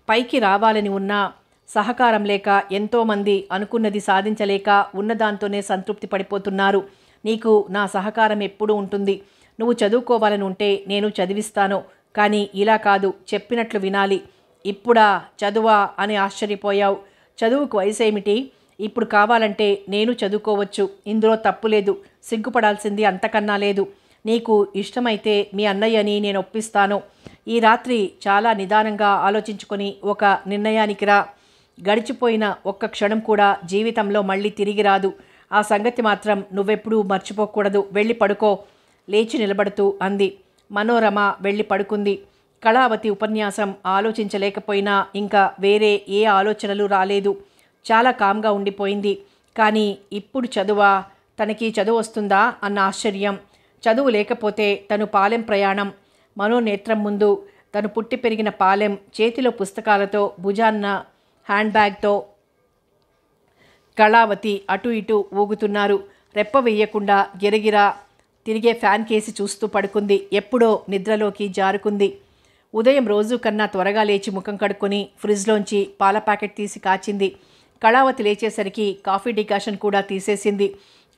పైకి రావాలని ఉన్నా సహకారం లేక ఎంతోమంది అనుకున్నది సాధించలేక ఉన్నదాంతోనే సంతృప్తి పడిపోతున్నారు. నీకు నా సహకారం ఎప్పుడూ ఉంటుంది. నువ్వు చదువుకోవాలని ఉంటే నేను చదివిస్తాను. కానీ ఇలా కాదు, చెప్పినట్లు వినాలి. ఇప్పుడా చదువా అని ఆశ్చర్యపోయావు. చదువుకు వయసేమిటి? ఇప్పుడు కావాలంటే నేను చదువుకోవచ్చు. ఇందులో తప్పు లేదు. సిగ్గుపడాల్సింది అంతకన్నా లేదు. నీకు ఇష్టమైతే మీ అన్నయ్యని నేను ఒప్పిస్తాను. ఈ రాత్రి చాలా నిదానంగా ఆలోచించుకొని ఒక నిర్ణయానికి రా. గడిచిపోయిన ఒక్క క్షణం కూడా జీవితంలో మళ్ళీ తిరిగి రాదు. ఆ సంగతి మాత్రం నువ్వెప్పుడూ మర్చిపోకూడదు. వెళ్ళి పడుకో. లేచి నిలబడుతూ అంది. మనోరమ వెళ్ళి పడుకుంది. కళావతి ఉపన్యాసం ఆలోచించలేకపోయినా ఇంకా వేరే ఏ ఆలోచనలు రాలేదు. చాలా కామ్గా ఉండిపోయింది. కానీ ఇప్పుడు చదువా? తనకి చదువు వస్తుందా అన్న ఆశ్చర్యం. చదువు లేకపోతే తను పాలెం ప్రయాణం. మనోనేత్రం ముందు తను పుట్టి పెరిగిన పాలెం, చేతిలో పుస్తకాలతో, భుజాన్న హ్యాండ్ బ్యాగ్తో కళావతి అటు ఇటు ఊగుతున్నారు. రెప్ప వెయ్యకుండా గిరగిరా తిరిగే ఫ్యాన్ కేసి చూస్తూ పడుకుంది. ఎప్పుడో నిద్రలోకి జారుకుంది. ఉదయం రోజు కన్నా త్వరగా లేచి ముఖం కడుక్కొని ఫ్రిడ్జ్లోంచి పాల ప్యాకెట్ తీసి కాచింది. కళావతి లేచేసరికి కాఫీ డికాషన్ కూడా తీసేసింది.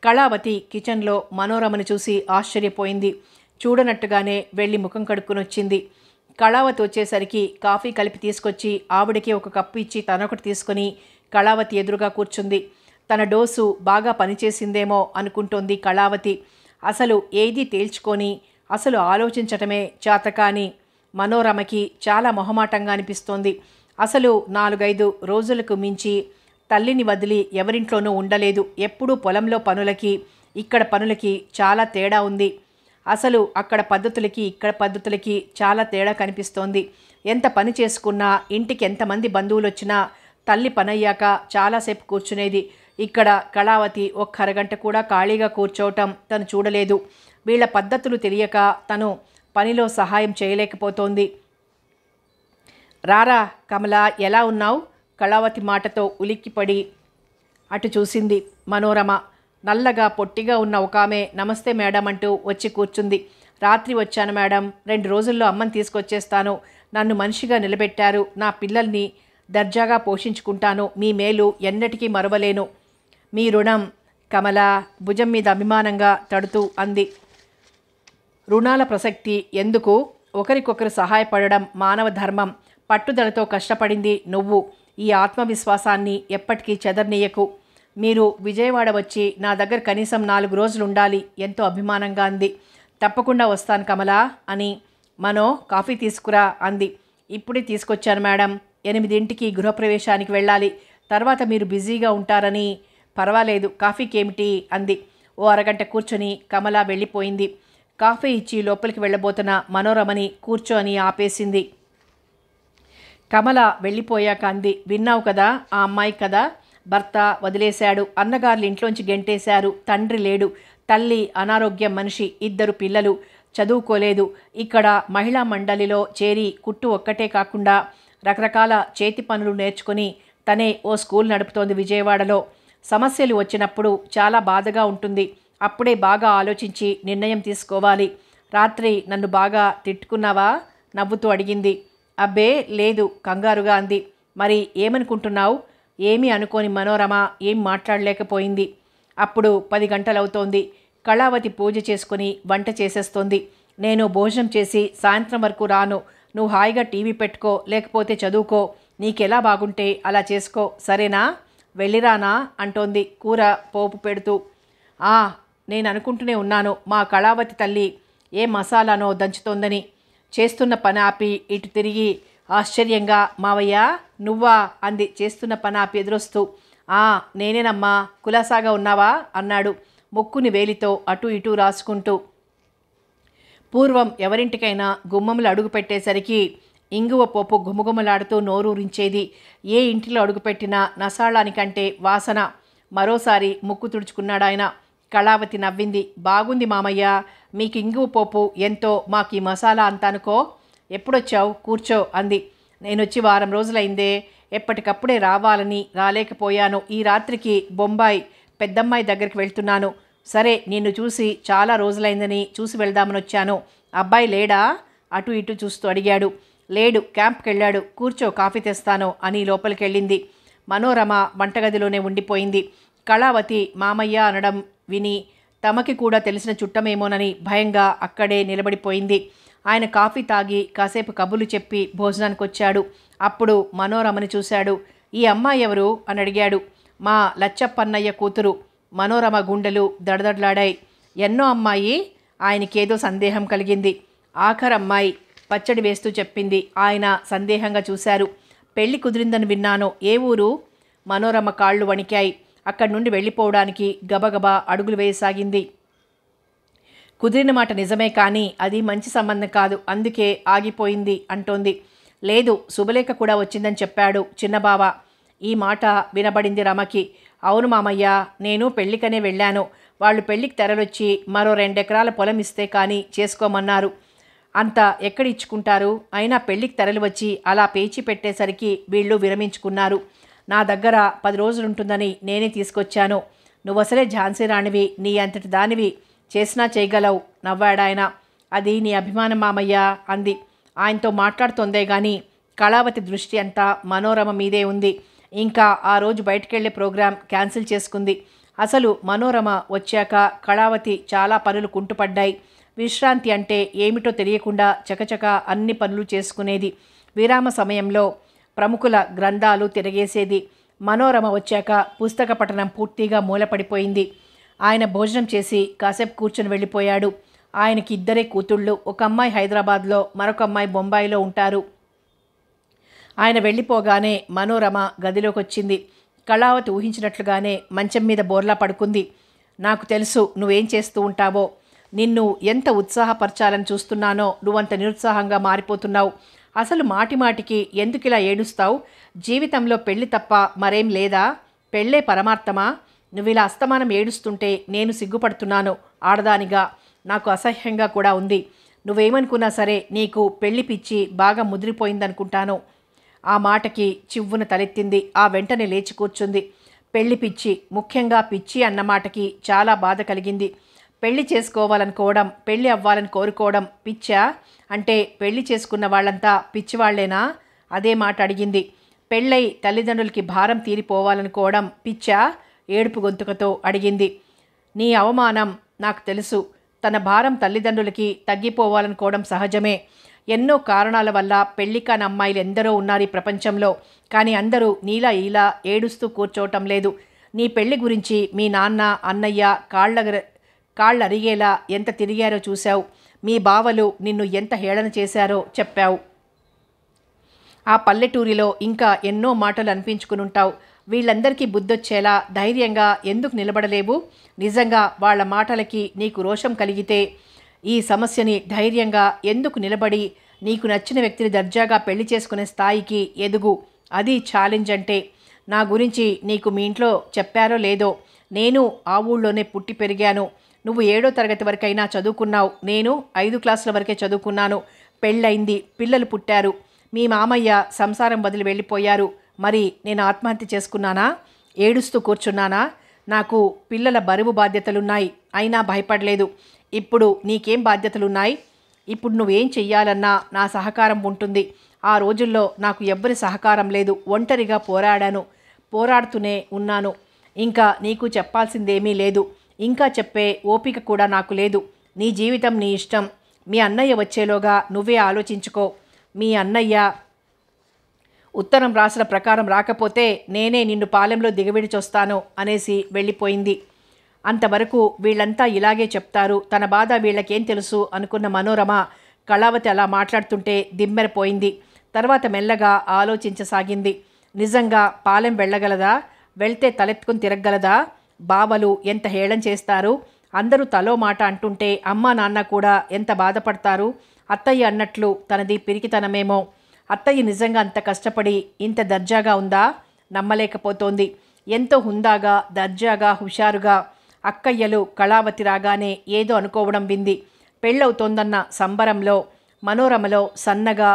కళావతి కిచెన్లో మనోరమను చూసి ఆశ్చర్యపోయింది. చూడనట్టుగానే వెళ్ళి ముఖం కడుక్కొని వచ్చింది. కళావతి వచ్చేసరికి కాఫీ కలిపి తీసుకొచ్చి ఆవిడకి ఒక కప్పు ఇచ్చి తనొకటి తీసుకొని కళావతి ఎదురుగా కూర్చుంది. తన డోసు బాగా పనిచేసిందేమో అనుకుంటోంది కళావతి. అసలు ఏదీ తేల్చుకొని అసలు ఆలోచించటమే చేతకాని మనోరమకి చాలా మొహమాటంగా అనిపిస్తోంది. అసలు 4-5 రోజులకు మించి తల్లిని వదిలి ఎవరింట్లోనూ ఉండలేదు. ఎప్పుడూ పొలంలో పనులకి ఇక్కడ పనులకి చాలా తేడా ఉంది. అసలు అక్కడ పద్ధతులకి ఇక్కడ పద్ధతులకి చాలా తేడా కనిపిస్తోంది. ఎంత పని చేసుకున్నా, ఇంటికి ఎంతమంది బంధువులు వచ్చినా తల్లి పనయ్యాక చాలాసేపు కూర్చునేది. ఇక్కడ కళావతి ఒక్క అరగంట కూడా ఖాళీగా కూర్చోవటం తను చూడలేదు. వీళ్ళ పద్ధతులు తెలియక తను పనిలో సహాయం చేయలేకపోతోంది. రారా కమల, ఎలా ఉన్నావు? కళావతి మాటతో ఉలిక్కిపడి అటు చూసింది మనోరమ. నల్లగా పొట్టిగా ఉన్న ఒక ఆమె నమస్తే మేడం అంటూ వచ్చి కూర్చుంది. రాత్రి వచ్చాను మేడం, 2 రోజుల్లో అమ్మని తీసుకొచ్చేస్తాను. నన్ను మనిషిగా నిలబెట్టారు. నా పిల్లల్ని దర్జాగా పోషించుకుంటాను. మీ మేలు ఎన్నటికీ మరవలేను. మీ రుణం. కమల భుజం మీద అభిమానంగా తడుతూ అంది. రుణాల ప్రసక్తి ఎందుకు? ఒకరికొకరు సహాయపడడం మానవ ధర్మం. పట్టుదలతో కష్టపడింది నువ్వు. ఈ ఆత్మవిశ్వాసాన్ని ఎప్పటికీ చెదర్నీయకు. మీరు విజయవాడ వచ్చి నా దగ్గర కనీసం 4 రోజులు ఉండాలి. ఎంతో అభిమానంగా అంది. తప్పకుండా వస్తాను కమలా అని. మనో కాఫీ తీసుకురా అంది. ఇప్పుడే తీసుకొచ్చాను మేడం. 8ంటికి గృహప్రవేశానికి వెళ్ళాలి. తర్వాత మీరు బిజీగా ఉంటారని. పర్వాలేదు, కాఫీకి ఏమిటి అంది. ఓ అరగంట కూర్చొని కమల వెళ్ళిపోయింది. కాఫీ ఇచ్చి లోపలికి వెళ్ళబోతున్న మనోరమని కూర్చో అని ఆపేసింది. కమల వెళ్ళిపోయాక అంది. విన్నావు కదా, ఆ అమ్మాయి కదా, భర్త వదిలేశాడు, అన్నగారులు ఇంట్లోంచి గెంటేశారు, తండ్రి లేడు, తల్లి అనారోగ్యం మనిషి, 2 పిల్లలు. చదువుకోలేదు. ఇక్కడ మహిళా మండలిలో చేరి కుట్టు ఒక్కటే కాకుండా రకరకాల చేతి పనులు నేర్చుకుని తనే ఓ స్కూల్ నడుపుతోంది విజయవాడలో. సమస్యలు వచ్చినప్పుడు చాలా బాధగా ఉంటుంది. అప్పుడే బాగా ఆలోచించి నిర్ణయం తీసుకోవాలి. రాత్రి నన్ను బాగా తిట్టుకున్నావా? నవ్వుతూ అడిగింది. అబ్బే లేదు, కంగారుగా అంది. మరి ఏమనుకుంటున్నావు? ఏమీ అనుకోని మనోరమ ఏం మాట్లాడలేకపోయింది. అప్పుడు 10 గంటలవుతోంది. కళావతి పూజ చేసుకుని వంట చేసేస్తోంది. నేను భోజనం చేసి సాయంత్రం వరకు రాను. నువ్వు హాయిగా టీవీ పెట్టుకో, లేకపోతే చదువుకో. నీకెలా బాగుంటే అలా చేసుకో, సరేనా? వెళ్ళిరానా అంటోంది కూర పోపు పెడుతూ. నేను అనుకుంటూనే ఉన్నాను మా కళావతి తల్లి ఏ మసాలానో దంచుతోందని. చేస్తున్న పని ఆపి ఇటు తిరిగి ఆశ్చర్యంగా మావయ్య నువ్వా అంది చేస్తున్న పని ఆపి ఎదురొస్తూ. నేనేనమ్మా, కులాసాగా ఉన్నావా అన్నాడు ముక్కుని వేలితో అటు ఇటు రాసుకుంటూ. పూర్వం ఎవరింటికైనా గుమ్మములు అడుగు పెట్టేసరికి ఇంగువ పోపు గుమగుమలాడుతూ నోరూరించేది. ఏ ఇంటిలో అడుగుపెట్టినా నసాళానికంటే వాసన. మరోసారి ముక్కు తుడుచుకున్నాడాయన. కళావతి నవ్వింది. బాగుంది మామయ్య, మీకు ఇంగువ పోపు ఎంతో, మాకు ఈ మసాలా అంత అనుకో. ఎప్పుడొచ్చావు? కూర్చో అంది. నేనొచ్చి వారం రోజులైందే. ఎప్పటికప్పుడే రావాలని రాలేకపోయాను. ఈ రాత్రికి బొంబాయి పెద్దమ్మాయి దగ్గరికి వెళ్తున్నాను. సరే, నిన్ను చూసి చాలా రోజులైందని చూసి వెళ్దామని వచ్చాను. అబ్బాయి లేడా? అటు ఇటు చూస్తూ అడిగాడు. లేడు, క్యాంప్కి వెళ్ళాడు. కూర్చో, కాఫీ తెస్తాను అని లోపలికెళ్ళింది. మనోరమ వంటగదిలోనే ఉండిపోయింది. కళావతి మామయ్య అనడం విని తమకి కూడా తెలిసిన చుట్టమేమోనని భయంగా అక్కడే నిలబడిపోయింది. ఆయన కాఫీ తాగి కాసేపు కబుర్లు చెప్పి భోజనానికి వచ్చాడు. అప్పుడు మనోరమని చూశాడు. ఈ అమ్మాయి ఎవరు అని అడిగాడు. మా లచ్చప్పన్నయ్య కూతురు. మనోరమ గుండెలు దడదడలాడాయి. ఎన్నో అమ్మాయి? ఆయనకేదో సందేహం కలిగింది. ఆఖరమ్మాయి పచ్చడి వేస్తూ చెప్పింది. ఆయన సందేహంగా చూశారు. పెళ్లి కుదిరిందని విన్నాను. ఏ ఊరు? మనోరమ కాళ్ళు వణికాయి. అక్కడి నుండి వెళ్ళిపోవడానికి గబగబా అడుగులు వేయసాగింది. కుదిరిన మాట నిజమే, కానీ అది మంచి సంబంధం కాదు, అందుకే ఆగిపోయింది అంటోంది. లేదు, శుభలేఖ కూడా వచ్చిందని చెప్పాడు చిన్నబావ. ఈ మాట వినబడింది రమకి. అవును మామయ్య, నేను పెళ్లికనే వెళ్ళాను. వాళ్ళు పెళ్లికి తెరలొచ్చి మరో 2 ఎకరాల పొలం ఇస్తే కానీ చేసుకోమన్నారు. అంత ఎక్కడిచ్చుకుంటారు? అయినా పెళ్లికి తెరలు వచ్చి అలా పేచి పెట్టేసరికి వీళ్ళు విరమించుకున్నారు. నా దగ్గర 10 రోజులుంటుందని నేనే తీసుకొచ్చాను. నువ్వసలే ఝాన్సీ రాణివి, నీ అంతటి దానివి, చేసినా చేయగలవు నవ్వాడాయన. అది నీ అభిమానం మామయ్య అంది. ఆయనతో మాట్లాడుతోందే గాని కళావతి దృష్టి అంతా మనోరమ మీదే ఉంది. ఇంకా ఆ రోజు బయటకెళ్లే ప్రోగ్రాం క్యాన్సిల్ చేసుకుంది. అసలు మనోరమ వచ్చాక కళావతి చాలా పనులు కుంటుపడ్డాయి. విశ్రాంతి అంటే ఏమిటో తెలియకుండా చకచక అన్ని పనులు చేసుకునేది. విరామ సమయంలో ప్రముఖుల గ్రంథాలు తిరగేసేది. మనోరమ వచ్చాక పుస్తక పఠనం పూర్తిగా మూలపడిపోయింది. ఆయన భోజనం చేసి కాసేపు కూర్చొని వెళ్ళిపోయాడు. ఆయనకి 2 కూతుళ్ళు. ఒక అమ్మాయి హైదరాబాద్లో, మరొక అమ్మాయి బొంబాయిలో ఉంటారు. ఆయన వెళ్ళిపోగానే మనోరమ గదిలోకి వచ్చింది. కళావతి ఊహించినట్లుగానే మంచం మీద బోర్లా పడుకుంది. నాకు తెలుసు నువ్వేం చేస్తూ ఉంటావో. నిన్ను ఎంత ఉత్సాహపరచాలని చూస్తున్నానో నువ్వంత నిరుత్సాహంగా మారిపోతున్నావు. అసలు మాటిమాటికి ఎందుకిలా ఏడుస్తావు? జీవితంలో పెళ్లి తప్ప మరేం లేదా? పెళ్ళే పరమార్థమా? నువ్విలా అస్తమానం ఏడుస్తుంటే నేను సిగ్గుపడుతున్నాను. ఆడదానిగా నాకు అసహ్యంగా కూడా ఉంది. నువ్వేమనుకున్నా సరే నీకు పెళ్లి పిచ్చి బాగా ముదిరిపోయిందనుకుంటాను. ఆ మాటకి చివ్వున తలెత్తింది. ఆ వెంటనే లేచి కూర్చుంది. పెళ్లి పిచ్చి, ముఖ్యంగా పిచ్చి అన్న మాటకి చాలా బాధ కలిగింది. పెళ్లి చేసుకోవాలనుకోవడం, పెళ్లి అవ్వాలని కోరుకోవడం పిచ్చా? అంటే పెళ్లి చేసుకున్న వాళ్ళంతా పిచ్చివాళ్లేనా? అదే మాట అడిగింది. పెళ్ళై తల్లిదండ్రులకి భారం తీరిపోవాలనుకోవడం పిచ్చా? ఏడుపు గొంతుకతో అడిగింది. నీ అవమానం నాకు తెలుసు. తన భారం తల్లిదండ్రులకి తగ్గిపోవాలనుకోవడం సహజమే. ఎన్నో కారణాల వల్ల పెళ్లి కాని అమ్మాయిలు ఎందరో ఉన్నారు ఈ ప్రపంచంలో. కానీ అందరూ నీలా ఇలా ఏడుస్తూ కూర్చోవటం లేదు. నీ పెళ్లి గురించి మీ నాన్న, అన్నయ్య కాళ్ళరిగేలా ఎంత తిరిగారో చూశావు. మీ బావలు నిన్ను ఎంత హేళన చేశారో చెప్పావు. ఆ పల్లెటూరిలో ఇంకా ఎన్నో మాటలు అనిపించుకునుంటావు. వీళ్ళందరికీ బుద్ధొచ్చేలా ధైర్యంగా ఎందుకు నిలబడలేవు? నిజంగా వాళ్ళ మాటలకి నీకు రోషం కలిగితే ఈ సమస్యని ధైర్యంగా ఎందుకు నిలబడి నీకు నచ్చిన వ్యక్తిని దర్జాగా పెళ్లి చేసుకునే స్థాయికి ఎదుగు. అది ఛాలెంజ్ అంటే. నా గురించి నీకు మీ ఇంట్లో చెప్పారో లేదో, నేను ఆ ఊళ్ళోనే పుట్టి పెరిగాను. నువ్వు 7వ తరగతి వరకైనా చదువుకున్నావు, నేను 5 క్లాసుల వరకే చదువుకున్నాను. పెళ్ళయింది, పిల్లలు పుట్టారు, మీ మామయ్య సంసారం వదిలి వెళ్ళిపోయారు. మరి నేను ఆత్మహత్య చేసుకున్నానా? ఏడుస్తూ కూర్చున్నానా? నాకు పిల్లల బరువు బాధ్యతలున్నాయి, అయినా భయపడలేదు. ఇప్పుడు నీకేం బాధ్యతలున్నాయి? ఇప్పుడు నువ్వేం చెయ్యాలన్నా నా సహకారం ఉంటుంది. ఆ రోజుల్లో నాకు ఎవ్వరి సహకారం లేదు, ఒంటరిగా పోరాడుతూనే ఉన్నాను. ఇంకా నీకు చెప్పాల్సిందేమీ లేదు, ఇంకా చెప్పే ఓపిక కూడా నాకు లేదు. నీ జీవితం నీ ఇష్టం. మీ అన్నయ్య వచ్చేలోగా నువ్వే ఆలోచించుకో. మీ అన్నయ్య ఉత్తరం రాసిన ప్రకారం రాకపోతే నేనే నిన్ను పాలెంలో దిగవిడిచొస్తాను అనేసి వెళ్ళిపోయింది. అంతవరకు వీళ్ళంతా ఇలాగే చెప్తారు, తన బాధ వీళ్ళకేం తెలుసు అనుకున్న మనోరమ కళావతి అలా మాట్లాడుతుంటే దిమ్మెరపోయింది. తర్వాత మెల్లగా ఆలోచించసాగింది. నిజంగా పాలెం వెళ్ళగలదా? వెళ్తే తలెత్తుకుని తిరగలదా? బావలు ఎంత హేళన చేస్తారు, అందరూ తలో మాట అంటుంటే అమ్మా నాన్న కూడా ఎంత బాధపడతారు. అత్తయ్య అన్నట్లు తనది పిరికితనమేమో. అత్తయ్య నిజంగా అంత కష్టపడి ఇంత దర్జాగా ఉందా? నమ్మలేకపోతోంది. ఎంతో హుందాగా, దర్జాగా, హుషారుగా అక్కయ్యలు కళావతి రాగానే ఏదో అనుకోవడం వింది. పెళ్ళవుతోందన్న సంబరంలో మనోరమలో సన్నగా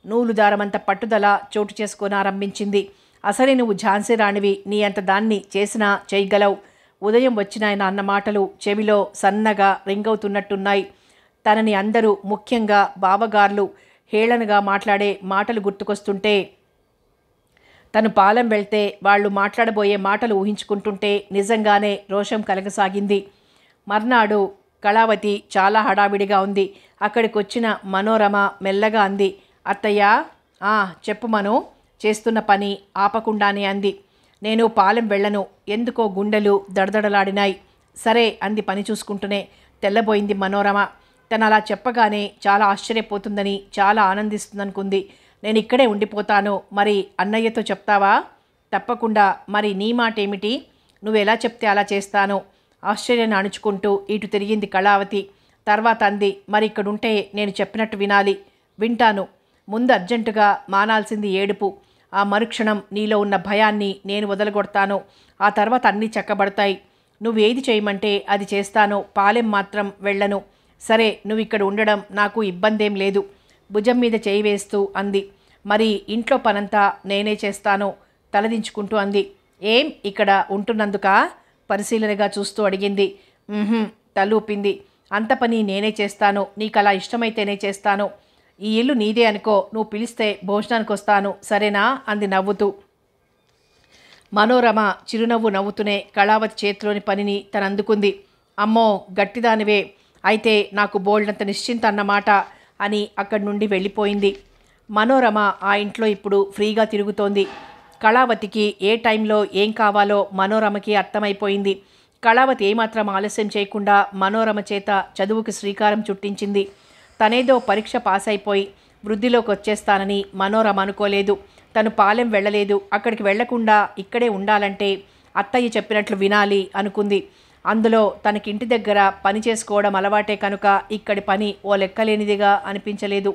నూలుదారమంత పట్టుదల చోటు చేసుకోనారంభించింది. అసలే నువ్వు ఝాన్సీ రాణివి, నీ అంత దాన్ని చేసినా చేయగలవు. ఉదయం వచ్చినాయన అన్న మాటలు చెవిలో సన్నగా రింగవుతున్నట్టున్నాయి. తనని అందరూ, ముఖ్యంగా బావగార్లు హేళనగా మాట్లాడే మాటలు గుర్తుకొస్తుంటే, తను పాలెం వెళ్తే వాళ్ళు మాట్లాడబోయే మాటలు ఊహించుకుంటుంటే నిజంగానే రోషం కలగసాగింది. మర్నాడు కళావతి చాలా హడావిడిగా ఉంది. అక్కడికొచ్చిన మనోరమ మెల్లగా అంది, అత్తయ్య. చెప్పు మను. చేస్తున్న పని ఆపకుండానే అంది. నేను పాలెం వెళ్ళను. ఎందుకో గుండెలు దడదడలాడినాయి. సరే అంది పని చూసుకుంటూనే. తెల్లబోయింది మనోరమ. తను అలా చెప్పగానే చాలా ఆశ్చర్యపోతుందని, చాలా ఆనందిస్తుందనుకుంది. నేను ఇక్కడే ఉండిపోతాను, మరి అన్నయ్యతో చెప్తావా? తప్పకుండా. మరి నీ మాట ఏమిటి? నువ్వెలా చెప్తే అలా చేస్తాను. ఆశ్చర్యాన్ని అణుచుకుంటూ ఇటు తిరిగింది కళావతి. తర్వాత అంది, మరి ఇక్కడుంటే నేను చెప్పినట్టు వినాలి. వింటాను. ముందు అర్జెంటుగా మానాల్సింది ఏడుపు. ఆ మరుక్షణం నీలో ఉన్న భయాన్ని నేను వదలగొడతాను. ఆ తర్వాత అన్నీ చక్కబడతాయి. నువ్వేది చేయమంటే అది చేస్తాను. పాలెం మాత్రం వెళ్ళను. సరే, నువ్వు ఇక్కడ ఉండడం నాకు ఇబ్బందేం లేదు. భుజం మీద చేయి వేస్తూ అంది. మరి ఇంట్లో పనంతా నేనే చేస్తాను తలదించుకుంటూ అంది. ఏం ఇక్కడ ఉంటున్నందుకా? పరిశీలనగా చూస్తూ అడిగింది. తలూపింది. అంత పని నేనే చేస్తాను. నీకు అలా ఇష్టమైతేనే చేస్తాను. ఈ ఇల్లు నీదే అనుకో. నువ్వు పిలిస్తే భోజనానికి వస్తాను, సరేనా? అంది నవ్వుతూ. మనోరమ చిరునవ్వు నవ్వుతూనే కళావతి చేతిలోని పనిని తను అందుకుంది. అమ్మో, గట్టిదానివే. అయితే నాకు బోల్డంత నిశ్చింత అన్నమాట అని అక్కడి నుండి వెళ్ళిపోయింది. మనోరమ ఆ ఇంట్లో ఇప్పుడు ఫ్రీగా తిరుగుతోంది. కళావతికి ఏ టైంలో ఏం కావాలో మనోరమకి అర్థమైపోయింది. కళావతి ఏమాత్రం ఆలస్యం చేయకుండా మనోరమ చేత చదువుకి శ్రీకారం చుట్టించింది. తనేదో పరీక్ష పాస్ అయిపోయి వృద్ధిలోకి వచ్చేస్తానని మనోరమ అనుకోలేదు. తను పాలెం వెళ్ళలేదు. అక్కడికి వెళ్లకుండా ఇక్కడే ఉండాలంటే అత్తయ్య చెప్పినట్లు వినాలి అనుకుంది. అందులో తనకింటి దగ్గర పని చేసుకోవడం అలవాటే కనుక ఇక్కడి పని ఓ లెక్కలేనిదిగా అనిపించలేదు.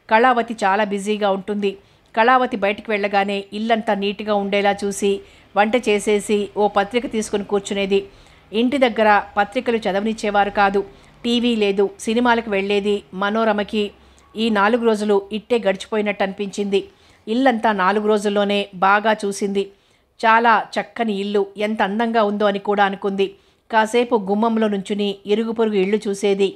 కళావతి చాలా బిజీగా ఉంటుంది. కళావతి బయటికి వెళ్ళగానే ఇల్లంతా నీట్గా ఉండేలా చూసి వంట చేసేసి ఓ పత్రిక తీసుకుని కూర్చునేది. ఇంటి దగ్గర పత్రికలు చదవనిచ్చేవారు కాదు. టీవీ లేదు, సినిమాలకు వెళ్ళేది. మనోరమకి ఈ 4 రోజులు ఇట్టే గడిచిపోయినట్టు అనిపించింది. ఇల్లంతా 4 రోజుల్లోనే బాగా చూసింది. చాలా చక్కని ఇల్లు, ఎంత అందంగా ఉందో అని కూడా అనుకుంది. కాసేపు గుమ్మంలో నుంచుని ఇరుగు పొరుగు ఇళ్ళు చూసేది.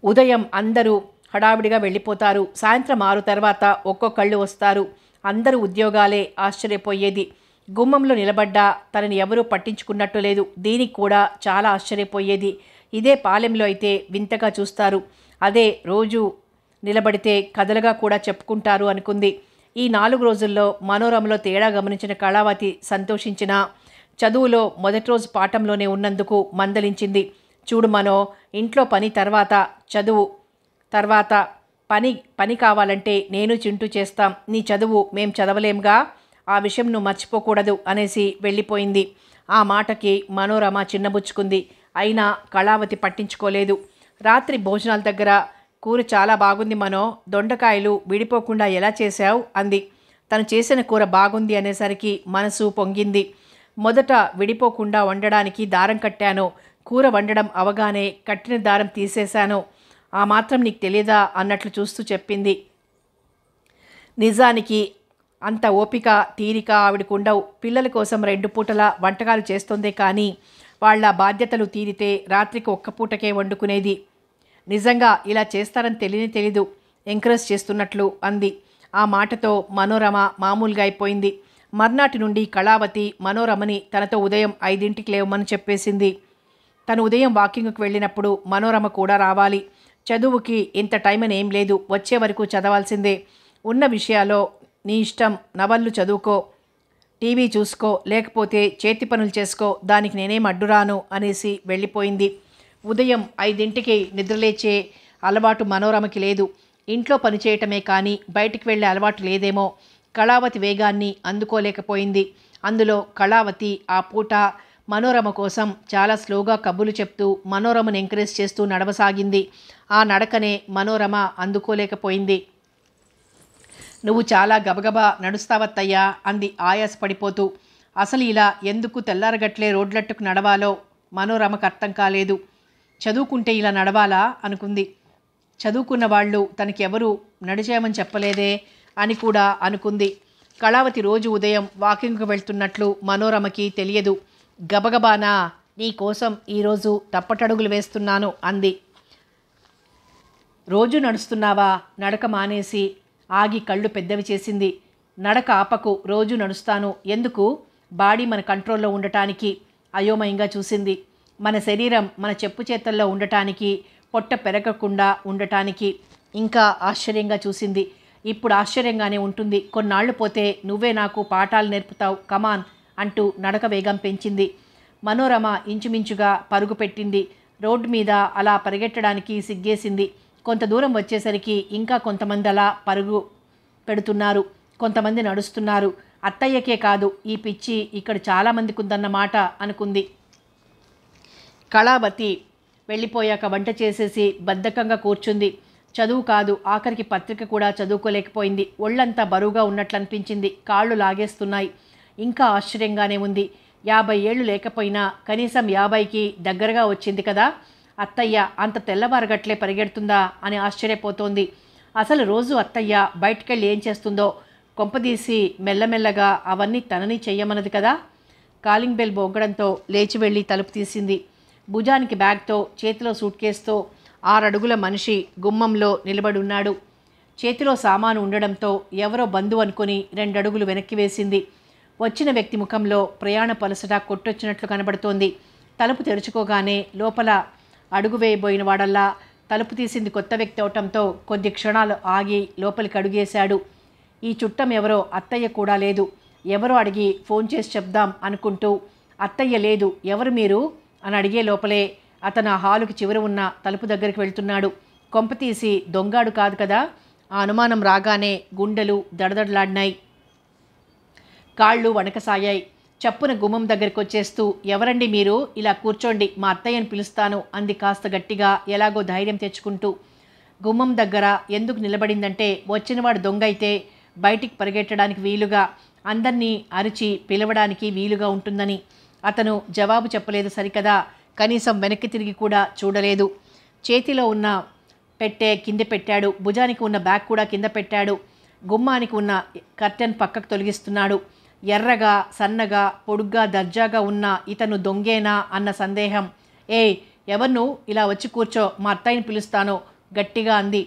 ఉదయం అందరూ హడావిడిగా వెళ్ళిపోతారు. సాయంత్రం 6 తర్వాత ఒక్కొక్కళ్ళు వస్తారు. అందరూ ఉద్యోగాలే. ఆశ్చర్యపోయేది. గుమ్మంలో నిలబడ్డా తనని ఎవరూ పట్టించుకున్నట్టు లేదు. దీనికి కూడా చాలా ఆశ్చర్యపోయేది. ఇదే పాలెంలో అయితే వింతగా చూస్తారు. అదే రోజు నిలబడితే కథలుగా కూడా చెప్పుకుంటారు అనుకుంది. ఈ 4 రోజుల్లో మనోరమలో తేడా గమనించిన కళావతి సంతోషించిన చదువులో మొదటి రోజు పాఠంలోనే ఉన్నందుకు మందలించింది. చూడు మనో, ఇంట్లో పని తర్వాత చదువు, తర్వాత పని కావాలంటే నేను చింటూ చేస్తాం. నీ చదువు మేం చదవలేంగా, ఆ విషయం నువ్వు మర్చిపోకూడదు అనేసి వెళ్ళిపోయింది. ఆ మాటకి మనోరమ చిన్నబుచ్చుకుంది. అయినా కళావతి పట్టించుకోలేదు. రాత్రి భోజనాల దగ్గర కూర చాలా బాగుంది మనో, దొండకాయలు విడిపోకుండా ఎలా చేశావు అంది. తను చేసిన కూర బాగుంది అనేసరికి మనసు పొంగింది. మొదట విడిపోకుండా వండడానికి దారం కట్టాను. కూర వండడం అవగానే కట్టిన దారం తీసేశాను. ఆ మాత్రం నీకు తెలియదా అన్నట్లు చూస్తూ చెప్పింది. నిజానికి అంత ఓపిక తీరిక ఆవిడకుండవు. పిల్లల కోసం 2 పూటల వంటకాలు చేస్తుందే కానీ వాళ్ళ బాధ్యతలు తీరితే రాత్రికి ఒక్క పూటకే వండుకునేది. నిజంగా ఇలా చేస్తారని తెలీదు, ఎంకరేజ్ చేస్తున్నట్లు అంది. ఆ మాటతో మనోరమ మామూలుగా అయిపోయింది. మర్నాటి నుండి కళావతి మనోరమని తనతో ఉదయం 5ంటికి లేవమని చెప్పేసింది. తను ఉదయం వాకింగ్కి వెళ్ళినప్పుడు మనోరమ కూడా రావాలి. చదువుకి ఇంత టైం అని ఏం లేదు, వచ్చే వరకు చదవాల్సిందే. ఉన్న విషయాల్లో నీ ఇష్టం, నవళ్ళు చదువుకో, టీవీ చూసుకో, లేకపోతే చేతి పనులు చేసుకో, దానికి నేనేం అడ్డురాను అనేసి వెళ్ళిపోయింది. ఉదయం 5ంటికి నిద్రలేచే అలవాటు మనోరమకి లేదు. ఇంట్లో పనిచేయటమే కానీ బయటికి వెళ్ళే అలవాటు లేదేమో. కళావతి వేగాన్ని అందుకోలేకపోయింది. అందులో కళావతి ఆ పూట మనోరమ కోసం చాలా స్లోగా కబుర్లు చెప్తూ మనోరమను ఎంకరేజ్ చేస్తూ నడవసాగింది. ఆ నడకనే మనోరమ అందుకోలేకపోయింది. నువ్వు చాలా గబగబా నడుస్తావత్తయ్యా అంది ఆయాసపడిపోతూ. అసలు ఇలా ఎందుకు తెల్లారగట్లే రోడ్లట్టుకు నడవాలో మనోరమకు అర్థం కాలేదు. చదువుకుంటే ఇలా నడవాలా అనుకుంది. చదువుకున్న వాళ్ళు తనకెవరూ నడిచేయమని చెప్పలేదే అని కూడా అనుకుంది. కళావతి రోజు ఉదయం వాకింగ్కు వెళ్తున్నట్లు మనోరమకి తెలియదు. గబగబానా, నీ కోసం ఈరోజు తప్పటడుగులు వేస్తున్నాను అంది. రోజు నడుస్తున్నావా? నడక మానేసి ఆగి కళ్ళు పెద్దవి చేసింది. నడక ఆపకు, రోజు నడుస్తాను. ఎందుకు? బాడీ మన కంట్రోల్లో ఉండటానికి. అయోమయంగా చూసింది. మన శరీరం మన చెప్పు చేతల్లో ఉండటానికి, పొట్ట పెరగకుండా ఉండటానికి. ఇంకా ఆశ్చర్యంగా చూసింది. ఇప్పుడు ఆశ్చర్యంగానే ఉంటుంది. కొన్నాళ్లు పోతే నువ్వే నాకు పాఠాలు నేర్పుతావు, కమాన్ అంటూ నడక వేగం పెంచింది. మనోరమ ఇంచుమించుగా పరుగు పెట్టింది. రోడ్డు మీద అలా పరిగెట్టడానికి సిగ్గేసింది. కొంత దూరం వచ్చేసరికి ఇంకా కొంతమంది అలా పరుగు పెడుతున్నారు, కొంతమంది నడుస్తున్నారు. అత్తయ్యకే కాదు, ఈ పిచ్చి ఇక్కడ చాలామందికి ఉందన్నమాట అనుకుంది. కళావతి వెళ్ళిపోయాక వంట చేసేసి బద్ధకంగా కూర్చుంది. చదువు కాదు, ఆఖరికి పత్రిక కూడా చదువుకోలేకపోయింది. ఒళ్ళంతా బరువుగా ఉన్నట్లు అనిపించింది. కాళ్ళు లాగేస్తున్నాయి. ఇంకా ఆశ్చర్యంగానే ఉంది. 50 ఏళ్ళు లేకపోయినా కనీసం 50కి దగ్గరగా వచ్చింది కదా. అత్తయ్య అంత తెల్లవారగట్లే పరిగెడుతుందా అని ఆశ్చర్యపోతోంది. అసలు రోజు అత్తయ్య బయటికెళ్ళి ఏం చేస్తుందో, కొంపదీసి మెల్లమెల్లగా అవన్నీ తనని చెయ్యమన్నది కదా. కాలింగ్ బెల్ మోగడంతో లేచి వెళ్ళి తలుపు తీసింది. భుజానికి బ్యాగ్తో, చేతిలో సూట్ కేసుతో 6 అడుగుల మనిషి గుమ్మంలో నిలబడున్నాడు. చేతిలో సామాను ఉండడంతో ఎవరో బంధువు అనుకుని 2 అడుగులు వెనక్కి వేసింది. వచ్చిన వ్యక్తి ముఖంలో ప్రయాణ పలసట కొట్టొచ్చినట్లు కనబడుతోంది. తలుపు తెరుచుకోగానే లోపల అడుగు వేయబోయిన వాడల్లా తలుపు తీసింది కొత్త వ్యక్తి అవటంతో కొద్ది క్షణాలు ఆగి లోపలికి అడుగేశాడు. ఈ చుట్టం ఎవరో అత్తయ్య కూడా లేదు. ఎవరో అడిగి ఫోన్ చేసి చెప్దాం అనుకుంటూ అత్తయ్య లేదు, ఎవరు మీరు అని అడిగే లోపలే అతను ఆ హాలుకి చివర ఉన్న తలుపు దగ్గరికి వెళ్తున్నాడు. కొంపతీసి దొంగాడు కాదు కదా. ఆ అనుమానం రాగానే గుండెలు దడదడలాడినాయి, కాళ్ళు వణకసాగాయి. చప్పున గుమ్మం దగ్గరికి వచ్చేస్తూ, ఎవరండి మీరు? ఇలా కూర్చోండి, మా అత్తయ్యని పిలుస్తాను అంది కాస్త గట్టిగా, ఎలాగో ధైర్యం తెచ్చుకుంటూ. గుమ్మం దగ్గర ఎందుకు నిలబడిందంటే వచ్చినవాడు దొంగ అయితే బయటికి పరిగెట్టడానికి వీలుగా, అందరినీ అరిచి పిలవడానికి వీలుగా ఉంటుందని. అతను జవాబు చెప్పలేదు సరికదా, కనీసం వెనక్కి తిరిగి కూడా చూడలేదు. చేతిలో ఉన్న పెట్టె కింద పెట్టాడు, భుజానికి ఉన్న బ్యాగ్ కూడా కింద పెట్టాడు. గుమ్మానికి ఉన్న కర్టెన్ పక్కకు తొలగిస్తున్నాడు. ఎర్రగా, సన్నగా, పొడుగ్గా, దర్జాగా ఉన్న ఇతను దొంగేనా అన్న సందేహం. ఏయ్, ఎవర్ను? ఇలా వచ్చి కూర్చో, మా అత్తయ్యని పిలుస్తాను గట్టిగా అంది.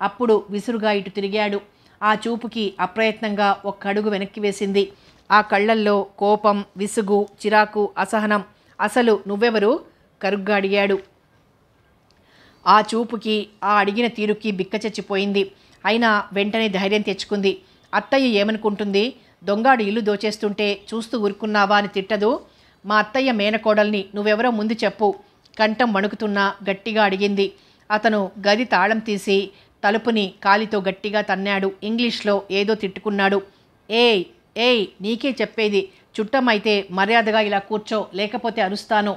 అప్పుడు విసురుగా ఇటు తిరిగాడు. ఆ చూపుకి అప్రయత్నంగా ఒక్క అడుగు వెనక్కి వేసింది. ఆ కళ్ళల్లో కోపం, విసుగు, చిరాకు, అసహనం. అసలు నువ్వెవరు? కరుగ్గా అడిగాడు. ఆ చూపుకి, ఆ అడిగిన తీరుకి బిక్కచచ్చిపోయింది. అయినా వెంటనే ధైర్యం తెచ్చుకుంది. అత్తయ్య ఏమనుకుంటుంది? దొంగాడు ఇల్లు దోచేస్తుంటే చూస్తూ ఊరుకున్నావా అని తిట్టదు. మా అత్తయ్య మేనకోడల్ని, నువ్వెవరో ముందు చెప్పు కంఠం వణుకుతున్నా గట్టిగా అడిగింది. అతను గది తాళం తీసి తలుపుని కాలితో గట్టిగా తన్నాడు. ఇంగ్లీష్లో ఏదో తిట్టుకున్నాడు. ఏయ్ ఏయ్, నీకే చెప్పేది, చుట్టమైతే మర్యాదగా ఇలా కూర్చో, లేకపోతే అరుస్తాను.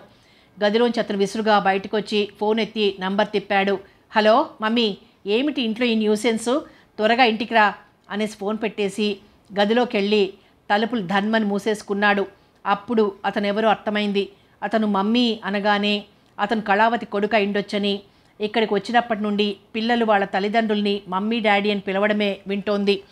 గదిలోంచి అతను విసురుగా బయటకొచ్చి ఫోన్ ఎత్తి నంబర్ తిప్పాడు. హలో మమ్మీ, ఏమిటి ఇంట్లో ఈ న్యూసెన్సు? త్వరగా ఇంటికి రా అనేసి ఫోన్ పెట్టేసి గదిలోకి వెళ్ళి తలుపులు ధన్మని మూసేసుకున్నాడు. అప్పుడు అతనెవరో అర్థమైంది. అతను మమ్మీ అనగానే అతను కళావతి కొడుకు అయిండొచ్చని, ఇక్కడికి వచ్చినప్పటి నుండి పిల్లలు వాళ్ళ తల్లిదండ్రుల్ని మమ్మీ డాడీ అని పిలవడమే వింటోంది.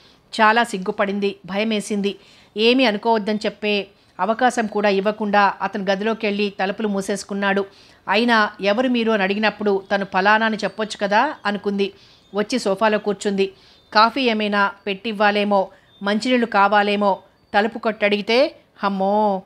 చాలా సిగ్గుపడింది, భయమేసింది. ఏమీ అనుకోవద్దని చెప్పే అవకాశం కూడా ఇవ్వకుండా అతను గదిలోకి వెళ్ళి తలుపులు మూసేసుకున్నాడు. అయినా ఎవరు మీరు అని అడిగినప్పుడు తను ఫలానా అని చెప్పొచ్చు కదా అనుకుంది. వచ్చి సోఫాలో కూర్చుంది. కాఫీ ఏమైనా పెట్టివ్వాలేమో, మంచినీళ్ళు కావాలేమో. తలుపు కొట్టడిగితే, అమ్మో